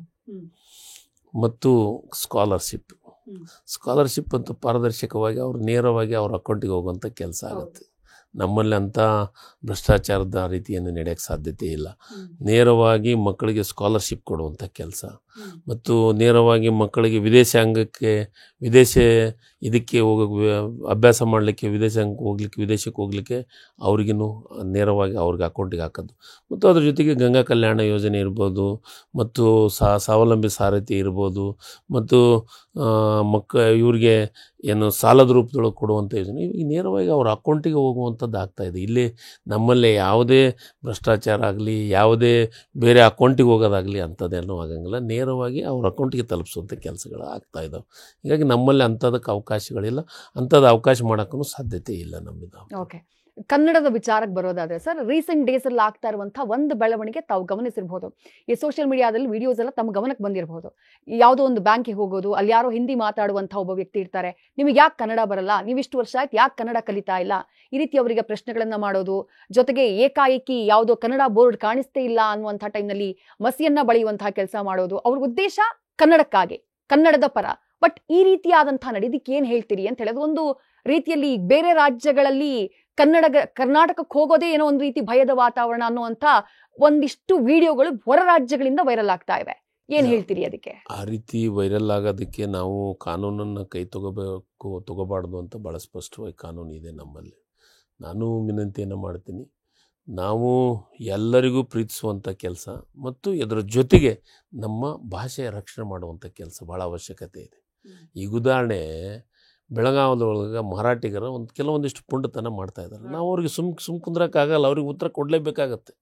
Speaker 2: ಮತ್ತು ಸ್ಕಾಲರ್ಶಿಪ್ ಅಂತೂ ಪಾರದರ್ಶಕವಾಗಿ ಅವ್ರು ನೇರವಾಗಿ ಅವ್ರ ಅಕೌಂಟಿಗೆ ಹೋಗುವಂಥ ಕೆಲಸ ಆಗುತ್ತೆ. ನಮ್ಮಲ್ಲಿ ಅಂಥ ಭ್ರಷ್ಟಾಚಾರದ ರೀತಿಯನ್ನು ನಡೆಯೋಕ್ಕೆ ಸಾಧ್ಯತೆ ಇಲ್ಲ. ನೇರವಾಗಿ ಮಕ್ಕಳಿಗೆ ಸ್ಕಾಲರ್ಶಿಪ್ ಕೊಡುವಂಥ ಕೆಲಸ ಮತ್ತು ನೇರವಾಗಿ ಮಕ್ಕಳಿಗೆ ವಿದೇಶಾಂಗಕ್ಕೆ ವಿದೇಶ ಇದಕ್ಕೆ ಅಭ್ಯಾಸ ಮಾಡಲಿಕ್ಕೆ ವಿದೇಶಕ್ಕೆ ಹೋಗಲಿಕ್ಕೆ ಅವ್ರಿಗೂ ನೇರವಾಗಿ ಅವ್ರಿಗೆ ಅಕೌಂಟಿಗೆ ಹಾಕೋದು. ಮತ್ತು ಅದ್ರ ಜೊತೆಗೆ ಗಂಗಾ ಕಲ್ಯಾಣ ಯೋಜನೆ ಇರ್ಬೋದು, ಮತ್ತು ಸ್ವಾವಲಂಬಿ ಸಾರಥಿ ಇರ್ಬೋದು, ಮತ್ತು ಇವ್ರಿಗೆ ಏನು ಸಾಲದ ರೂಪದೊಳಗೆ ಕೊಡುವಂಥ ಯೋಜನೆ, ಈಗ ನೇರವಾಗಿ ಅವ್ರ ಅಕೌಂಟಿಗೆ ಹೋಗುವಂಥದ್ದು ಆಗ್ತಾಯಿದೆ. ಇಲ್ಲಿ ನಮ್ಮಲ್ಲಿ ಯಾವುದೇ ಭ್ರಷ್ಟಾಚಾರ ಆಗಲಿ, ಯಾವುದೇ ಬೇರೆ ಅಕೌಂಟಿಗೆ ಹೋಗೋದಾಗಲಿ ಅಂಥದ್ದೇನೂ ಆಗಂಗಿಲ್ಲ. ನೇರವಾಗಿ ಅವ್ರ ಅಕೌಂಟಿಗೆ ತಲುಪಿಸುವಂಥ ಕೆಲಸಗಳು ಆಗ್ತಾಯಿದ್ದಾವೆ. ಹೀಗಾಗಿ ನಮ್ಮಲ್ಲಿ ಅಂಥದಕ್ಕೆ ಅವಕಾಶಗಳಿಲ್ಲ, ಅಂಥದ್ದು ಅವಕಾಶ ಮಾಡೋಕ್ಕೂ ಸಾಧ್ಯತೆ ಇಲ್ಲ ನಮ್ಮಿಂದ.
Speaker 1: ಓಕೆ, ಕನ್ನಡದ ವಿಚಾರಕ್ಕೆ ಬರೋದಾದ್ರೆ ಸರ್, ರೀಸೆಂಟ್ ಡೇಸಲ್ಲಿ ಆಗ್ತಾ ಇರುವಂಥ ಒಂದು ಬೆಳವಣಿಗೆ ತಾವು ಗಮನಿಸಿರ್ಬೋದು. ಈ ಸೋಷಿಯಲ್ ಮೀಡಿಯಾದಲ್ಲಿ ವಿಡಿಯೋಸ್ ಎಲ್ಲ ತಮ್ಮ ಗಮನಕ್ಕೆ ಬಂದಿರಬಹುದು. ಯಾವುದೋ ಒಂದು ಬ್ಯಾಂಕಿಗೆ ಹೋಗೋದು, ಅಲ್ಲಿ ಯಾರೋ ಹಿಂದಿ ಮಾತಾಡುವಂಥ ಒಬ್ಬ ವ್ಯಕ್ತಿ ಇರ್ತಾರೆ, ನಿಮಗೆ ಯಾಕೆ ಕನ್ನಡ ಬರಲ್ಲ, ನೀವಿಷ್ಟು ವರ್ಷ ಆಯ್ತು ಯಾಕೆ ಕನ್ನಡ ಕಲಿತಾ ಇಲ್ಲ, ಈ ರೀತಿ ಅವರಿಗೆ ಪ್ರಶ್ನೆಗಳನ್ನು ಮಾಡೋದು. ಜೊತೆಗೆ ಏಕಾಏಕಿ ಯಾವುದೋ ಕನ್ನಡ ಬೋರ್ಡ್ ಕಾಣಿಸ್ತೇ ಇಲ್ಲ ಅನ್ನುವಂಥ ಟೈಮ್ನಲ್ಲಿ ಮಸಿಯನ್ನ ಬಳಿಯುವಂತಹ ಕೆಲಸ ಮಾಡೋದು. ಅವ್ರ ಉದ್ದೇಶ ಕನ್ನಡಕ್ಕಾಗಿ, ಕನ್ನಡದ ಪರ. ಬಟ್ ಈ ರೀತಿಯಾದಂಥ ನಡೀದಿಕ್ಕೆ ಏನು ಹೇಳ್ತೀರಿ ಅಂತ ಹೇಳೋದು. ಒಂದು ರೀತಿಯಲ್ಲಿ ಬೇರೆ ರಾಜ್ಯಗಳಲ್ಲಿ ಕರ್ನಾಟಕಕ್ಕೆ ಹೋಗೋದೇ ಏನೋ ಒಂದು ರೀತಿ ಭಯದ ವಾತಾವರಣ ಅನ್ನುವಂಥ ಒಂದಿಷ್ಟು ವಿಡಿಯೋಗಳು ಹೊರ ರಾಜ್ಯಗಳಿಂದ ವೈರಲ್ ಆಗ್ತಾ ಇವೆ. ಏನು ಹೇಳ್ತೀರಿ ಅದಕ್ಕೆ?
Speaker 2: ಆ ರೀತಿ ವೈರಲ್ ಆಗೋದಕ್ಕೆ ನಾವು ಕಾನೂನನ್ನು ಕೈ ತಗೋಬಾರ್ದು ಅಂತ ಭಾಳ ಸ್ಪಷ್ಟವಾಗಿ ಕಾನೂನು ಇದೆ ನಮ್ಮಲ್ಲಿ. ನಾನು ವಿನಂತಿಯನ್ನು ಮಾಡ್ತೀನಿ, ನಾವು ಎಲ್ಲರಿಗೂ ಪ್ರೀತಿಸುವಂಥ ಕೆಲಸ ಮತ್ತು ಇದರ ಜೊತೆಗೆ ನಮ್ಮ ಭಾಷೆಯ ರಕ್ಷಣೆ ಮಾಡುವಂಥ ಕೆಲಸ ಭಾಳ ಅವಶ್ಯಕತೆ ಇದೆ. ಈಗ ಉದಾಹರಣೆ, ಬೆಳಗಾವದೊಳಗೆ ಮರಾಠಿಗರ ಕೆಲವೊಂದಿಷ್ಟು ಪುಂಡತನ ಮಾಡ್ತಾಯಿದ್ದಾರೆ. ನಾವು ಅವ್ರಿಗೆ ಸುಮ್ ಕುಂದ್ರಕ್ಕಾಗಲ್ಲ, ಅವ್ರಿಗೆ ಉತ್ತರ ಕೊಡಲೇಬೇಕಾಗತ್ತೆ.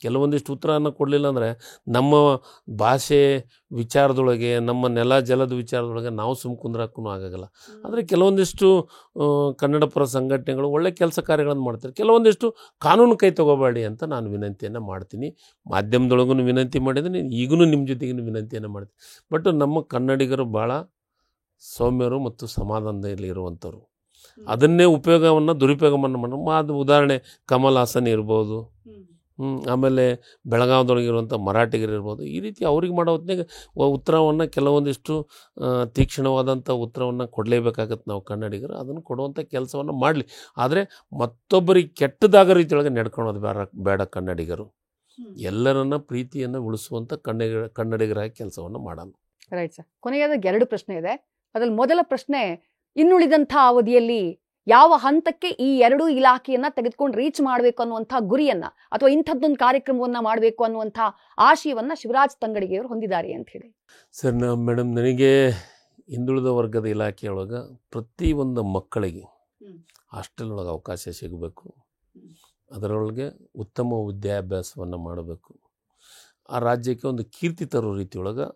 Speaker 2: ಕೆಲವೊಂದಿಷ್ಟು ಉತ್ತರವನ್ನು ಕೊಡಲಿಲ್ಲ ಅಂದರೆ ನಮ್ಮ ಭಾಷೆ ವಿಚಾರದೊಳಗೆ, ನಮ್ಮ ನೆಲ ಜಲದ ವಿಚಾರದೊಳಗೆ ನಾವು ಕುಂದ್ರಕ್ಕೂ ಆಗೋಲ್ಲ. ಆದರೆ ಕೆಲವೊಂದಿಷ್ಟು ಕನ್ನಡ ಪರ ಸಂಘಟನೆಗಳು ಒಳ್ಳೆ ಕೆಲಸ ಕಾರ್ಯಗಳನ್ನು ಮಾಡ್ತಾರೆ. ಕೆಲವೊಂದಿಷ್ಟು ಕಾನೂನು ಕೈ ತಗೋಬೇಡಿ ಅಂತ ನಾನು ವಿನಂತಿಯನ್ನು ಮಾಡ್ತೀನಿ. ಮಾಧ್ಯಮದೊಳಗೂ ವಿನಂತಿ ಮಾಡಿದ್ದೀನಿ, ಈಗೂ ನಿಮ್ಮ ಜೊತೆಗೂ ವಿನಂತಿಯನ್ನು ಮಾಡ್ತೀನಿ. ಬಟ್ ನಮ್ಮ ಕನ್ನಡಿಗರು ಭಾಳ ಸೌಮ್ಯರು ಮತ್ತು ಸಮಾಧಾನದಲ್ಲಿ ಇರುವಂಥವ್ರು. ಅದನ್ನೇ ದುರುಪಯೋಗವನ್ನು ಅದು ಉದಾಹರಣೆ ಕಮಲ್ ಹಾಸನ್ ಇರ್ಬೋದು, ಆಮೇಲೆ ಬೆಳಗಾವದೊಳಗಿರುವಂಥ ಮರಾಠಿಗರಿರ್ಬೋದು. ಈ ರೀತಿ ಅವ್ರಿಗೆ ಮಾಡೋ ಹೊತ್ತಿನಾಗ ಉತ್ತರವನ್ನು ಕೆಲವೊಂದಿಷ್ಟು ತೀಕ್ಷ್ಣವಾದಂಥ ಉತ್ತರವನ್ನು ಕೊಡಲೇಬೇಕಾಗತ್ತೆ ನಾವು ಕನ್ನಡಿಗರು. ಅದನ್ನು ಕೊಡುವಂಥ ಕೆಲಸವನ್ನು ಮಾಡಲಿ. ಆದರೆ ಮತ್ತೊಬ್ಬರಿಗೆ ಕೆಟ್ಟದಾಗ ರೀತಿಯೊಳಗೆ ನಡ್ಕೊಳೋದು ಬೇಡ. ಕನ್ನಡಿಗರು ಎಲ್ಲರನ್ನ ಪ್ರೀತಿಯನ್ನು ಉಳಿಸುವಂಥ ಕನ್ನಡಿಗರಾಗಿ ಕೆಲಸವನ್ನು ಮಾಡೋಣ.
Speaker 1: Right sir. ಕೊನೆಯಾದ 2 ಪ್ರಶ್ನೆ ಇದೆ. ಅದ್ರಲ್ಲಿ ಮೊದಲ ಪ್ರಶ್ನೆ, ಇನ್ನುಳಿದಂಥ ಅವಧಿಯಲ್ಲಿ ಯಾವ ಹಂತಕ್ಕೆ ಈ 2 ಇಲಾಖೆಯನ್ನ ತೆಗೆದುಕೊಂಡು ರೀಚ್ ಮಾಡಬೇಕು ಅನ್ನುವಂಥ ಗುರಿಯನ್ನ, ಅಥವಾ ಇಂಥದ್ದೊಂದು ಕಾರ್ಯಕ್ರಮವನ್ನ ಮಾಡಬೇಕು ಅನ್ನುವಂಥ ಆಶಯವನ್ನ ಶಿವರಾಜ್ ತಂಗಡಗಿಯವರು ಹೊಂದಿದ್ದಾರೆ ಅಂತ ಹೇಳಿ.
Speaker 2: ಸರ್, ಮೇಡಮ್, ನನಗೆ ಹಿಂದುಳಿದ ವರ್ಗದ ಇಲಾಖೆಯೊಳಗೆ ಪ್ರತಿಯೊಂದು ಮಕ್ಕಳಿಗೆ ಹಾಸ್ಟೆಲ್ ಒಳಗೆ ಅವಕಾಶ ಸಿಗಬೇಕು. ಅದರೊಳಗೆ ಉತ್ತಮ ವಿದ್ಯಾಭ್ಯಾಸವನ್ನು ಮಾಡಬೇಕು. ಆ ರಾಜ್ಯಕ್ಕೆ ಒಂದು ಕೀರ್ತಿ ತರೋ ರೀತಿಯೊಳಗೆ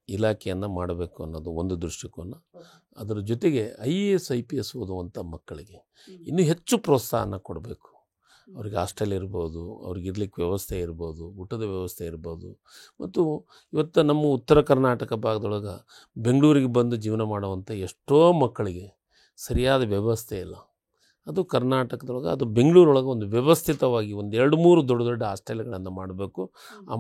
Speaker 2: ಇಲಾಖೆಯನ್ನು ಮಾಡಬೇಕು ಅನ್ನೋದು ಒಂದು ದೃಷ್ಟಿಕೋನ. ಅದರ ಜೊತೆಗೆ IAS IPS ಓದುವಂಥ ಮಕ್ಕಳಿಗೆ ಇನ್ನೂ ಹೆಚ್ಚು ಪ್ರೋತ್ಸಾಹನ ಕೊಡಬೇಕು. ಅವ್ರಿಗೆ ಹಾಸ್ಟೆಲ್ ಇರ್ಬೋದು, ಅವ್ರಿಗೆ ಇರ್ಲಿಕ್ಕೆ ವ್ಯವಸ್ಥೆ ಇರ್ಬೋದು, ಊಟದ ವ್ಯವಸ್ಥೆ ಇರ್ಬೋದು. ಮತ್ತು ಇವತ್ತು ನಮ್ಮ ಉತ್ತರ ಕರ್ನಾಟಕ ಭಾಗದೊಳಗೆ ಬೆಂಗಳೂರಿಗೆ ಬಂದು ಜೀವನ ಮಾಡುವಂಥ ಎಷ್ಟೋ ಮಕ್ಕಳಿಗೆ ಸರಿಯಾದ ವ್ಯವಸ್ಥೆ ಇಲ್ಲ. ಅದು ಕರ್ನಾಟಕದೊಳಗೆ, ಅದು ಬೆಂಗಳೂರೊಳಗೆ ಒಂದು ವ್ಯವಸ್ಥಿತವಾಗಿ 1-2-3 ದೊಡ್ಡ ಹಾಸ್ಟೆಲ್ಗಳನ್ನು ಮಾಡಬೇಕು.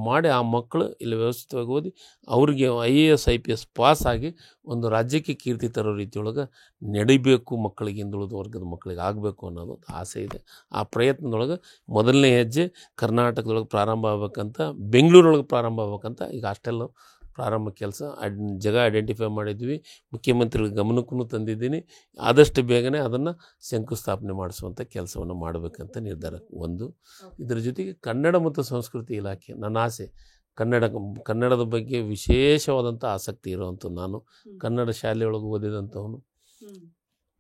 Speaker 2: ಮಾಡಿ ಆ ಮಕ್ಕಳು ಇಲ್ಲಿ ವ್ಯವಸ್ಥಿತವಾಗಿ ಓದಿ ಅವ್ರಿಗೆ IAS IPS ಪಾಸ್ ಆಗಿ ಒಂದು ರಾಜ್ಯಕ್ಕೆ ಕೀರ್ತಿ ತರೋ ರೀತಿಯೊಳಗೆ ನಡಿಬೇಕು. ಮಕ್ಕಳಿಗೆ, ಹಿಂದುಳಿದ ವರ್ಗದ ಮಕ್ಕಳಿಗೆ ಆಗಬೇಕು ಅನ್ನೋದು ಆಸೆ ಇದೆ. ಆ ಪ್ರಯತ್ನದೊಳಗೆ ಮೊದಲನೇ ಹೆಜ್ಜೆ ಕರ್ನಾಟಕದೊಳಗೆ ಪ್ರಾರಂಭ ಆಗ್ಬೇಕಂತ, ಬೆಂಗಳೂರೊಳಗೆ ಪ್ರಾರಂಭ ಆಗ್ಬೇಕಂತ ಈಗ ಹಾಸ್ಟೆಲ್ ಪ್ರಾರಂಭ ಕೆಲಸ ಐಡೆಂಟಿಫೈ ಮಾಡಿದ್ವಿ. ಮುಖ್ಯಮಂತ್ರಿಗಳ ಗಮನಕ್ಕೂ ತಂದಿದ್ದೀನಿ. ಆದಷ್ಟು ಬೇಗನೆ ಅದನ್ನು ಶಂಕುಸ್ಥಾಪನೆ ಮಾಡಿಸುವಂಥ ಕೆಲಸವನ್ನು ಮಾಡಬೇಕಂತ ನಿರ್ಧಾರ. ಇದರ ಜೊತೆಗೆ ಕನ್ನಡ ಮತ್ತು ಸಂಸ್ಕೃತಿ ಇಲಾಖೆ, ನನ್ನ ಆಸೆ ಕನ್ನಡದ ಬಗ್ಗೆ ವಿಶೇಷವಾದಂಥ ಆಸಕ್ತಿ ಇರುವಂಥ, ನಾನು ಕನ್ನಡ ಶಾಲೆಯೊಳಗೆ ಓದಿದಂಥವನು,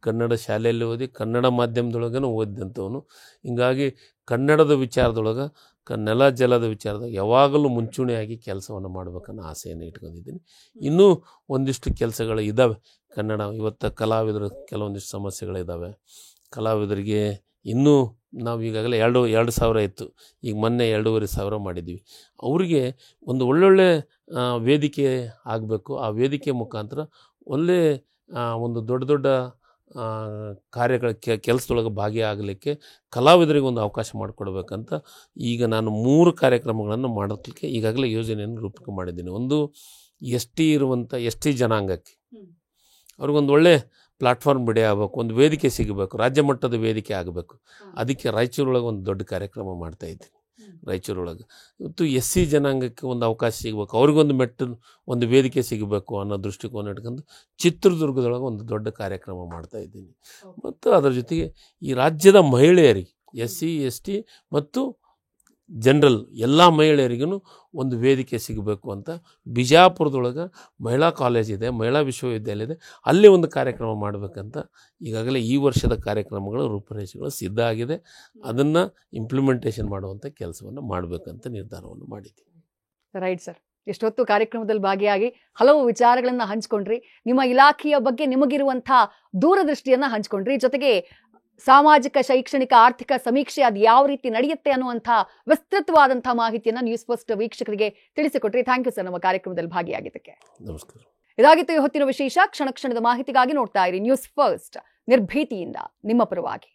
Speaker 2: ಕನ್ನಡ ಶಾಲೆಯಲ್ಲಿ ಓದಿ ಕನ್ನಡ ಮಾಧ್ಯಮದೊಳಗೂ ಓದಿದಂಥವನು. ಹೀಗಾಗಿ ಕನ್ನಡದ ವಿಚಾರದೊಳಗೆ, ನೆಲ ಜಲದ ವಿಚಾರದಾಗ ಯಾವಾಗಲೂ ಮುಂಚೂಣಿಯಾಗಿ ಕೆಲಸವನ್ನು ಮಾಡಬೇಕನ್ನೋ ಆಸೆಯನ್ನು ಇಟ್ಕೊಂಡಿದ್ದೀನಿ. ಇನ್ನೂ ಒಂದಿಷ್ಟು ಕೆಲಸಗಳು ಇದ್ದಾವೆ. ಕನ್ನಡ ಇವತ್ತು ಕಲಾವಿದರು ಕೆಲವೊಂದಿಷ್ಟು ಸಮಸ್ಯೆಗಳಿದ್ದಾವೆ. ಕಲಾವಿದರಿಗೆ ಇನ್ನೂ ನಾವು ಈಗಾಗಲೇ 2,000 ಇತ್ತು, ಈಗ ಮೊನ್ನೆ 2,500 ಮಾಡಿದ್ದೀವಿ. ಅವರಿಗೆ ಒಂದು ಒಳ್ಳೊಳ್ಳೆ ವೇದಿಕೆ ಆಗಬೇಕು. ಆ ವೇದಿಕೆ ಮುಖಾಂತರ ಒಳ್ಳೆ ಒಂದು ದೊಡ್ಡ ಕಾರ್ಯಗಳ ಕೆಲಸದೊಳಗೆ ಭಾಗಿಯಾಗಲಿಕ್ಕೆ ಕಲಾವಿದರಿಗೆ ಒಂದು ಅವಕಾಶ ಮಾಡಿಕೊಡ್ಬೇಕಂತ ಈಗ ನಾನು 3 ಕಾರ್ಯಕ್ರಮಗಳನ್ನು ಮಾಡೋದಕ್ಕೆ ಈಗಾಗಲೇ ಯೋಜನೆಯನ್ನು ರೂಪಕ್ಕೆ ಮಾಡಿದ್ದೀನಿ. ಒಂದು ST ಜನಾಂಗಕ್ಕೆ ಅವ್ರಿಗೊಂದು ಒಳ್ಳೆ ಪ್ಲಾಟ್ಫಾರ್ಮ್ ಬಿಡಿ ಆಗಬೇಕು, ಒಂದು ವೇದಿಕೆ ಸಿಗಬೇಕು, ರಾಜ್ಯ ಮಟ್ಟದ ವೇದಿಕೆ ಆಗಬೇಕು. ಅದಕ್ಕೆ ರಾಯಚೂರೊಳಗೆ ಒಂದು ದೊಡ್ಡ ಕಾರ್ಯಕ್ರಮ ಮಾಡ್ತಾಯಿದ್ದೀನಿ. ರಾಯಚೂರೊಳಗೆ. ಇವತ್ತು ಎಸ್ ಸಿ ಜನಾಂಗಕ್ಕೆ ಒಂದು ಅವಕಾಶ ಸಿಗಬೇಕು, ಅವ್ರಿಗೊಂದು ಒಂದು ವೇದಿಕೆ ಸಿಗಬೇಕು ಅನ್ನೋ ದೃಷ್ಟಿಕೋನ ಇಟ್ಕೊಂಡು ಚಿತ್ರದುರ್ಗದೊಳಗೆ ಒಂದು ದೊಡ್ಡ ಕಾರ್ಯಕ್ರಮ ಮಾಡ್ತಾ ಇದ್ದೀನಿ. ಮತ್ತು ಅದರ ಜೊತೆಗೆ ಈ ರಾಜ್ಯದ ಮಹಿಳೆಯರಿಗೆ SC ST ಮತ್ತು ಜನರಲ್ ಎಲ್ಲ ಮಹಿಳೆಯರಿಗೂ ಒಂದು ವೇದಿಕೆ ಸಿಗಬೇಕು ಅಂತ ಬಿಜಾಪುರದೊಳಗೆ ಮಹಿಳಾ ಕಾಲೇಜ್ ಇದೆ, ಮಹಿಳಾ ವಿಶ್ವವಿದ್ಯಾಲಯ ಇದೆ, ಅಲ್ಲಿ ಒಂದು ಕಾರ್ಯಕ್ರಮ ಮಾಡಬೇಕಂತ ಈಗಾಗಲೇ ಈ ವರ್ಷದ ಕಾರ್ಯಕ್ರಮಗಳು ರೂಪುರೇಷೆಗಳು ಸಿದ್ಧ ಆಗಿದೆ. ಅದನ್ನು ಇಂಪ್ಲಿಮೆಂಟೇಷನ್ ಮಾಡುವಂಥ ಕೆಲಸವನ್ನು ಮಾಡಬೇಕಂತ ನಿರ್ಧಾರವನ್ನು ಮಾಡಿದ್ದೀವಿ.
Speaker 1: ರೈಟ್ ಸರ್, ಎಷ್ಟೊತ್ತು ಕಾರ್ಯಕ್ರಮದಲ್ಲಿ ಭಾಗಿಯಾಗಿ ಹಲವು ವಿಚಾರಗಳನ್ನು ಹಂಚ್ಕೊಂಡ್ರಿ, ನಿಮ್ಮ ಇಲಾಖೆಯ ಬಗ್ಗೆ ನಿಮಗಿರುವಂಥ ದೂರದೃಷ್ಟಿಯನ್ನು ಹಂಚ್ಕೊಂಡ್ರಿ, ಜೊತೆಗೆ ಸಾಮಾಜಿಕ ಶೈಕ್ಷಣಿಕ ಆರ್ಥಿಕ ಸಮೀಕ್ಷೆ ಅದು ಯಾವ ರೀತಿ ನಡೆಯುತ್ತೆ ಅನ್ನುವಂಥ ವಿಸ್ತೃತವಾದಂಥ ಮಾಹಿತಿಯನ್ನು ನ್ಯೂಸ್ ಫಸ್ಟ್ ವೀಕ್ಷಕರಿಗೆ ತಿಳಿಸಿಕೊಟ್ರಿ. ಥ್ಯಾಂಕ್ ಯು ಸರ್ ನಮ್ಮ ಕಾರ್ಯಕ್ರಮದಲ್ಲಿ ಭಾಗಿಯಾಗಿದ್ದಕ್ಕೆ.
Speaker 2: ನಮಸ್ಕಾರ.
Speaker 1: ಇದಾಗಿತ್ತು ಈ ಹೊತ್ತಿನ ವಿಶೇಷ. ಕ್ಷಣ ಕ್ಷಣದ ಮಾಹಿತಿಗಾಗಿ ನೋಡ್ತಾ ಇರಿ ನ್ಯೂಸ್ ಫಸ್ಟ್, ನಿರ್ಭೀತಿಯಿಂದ ನಿಮ್ಮ ಪರವಾಗಿ.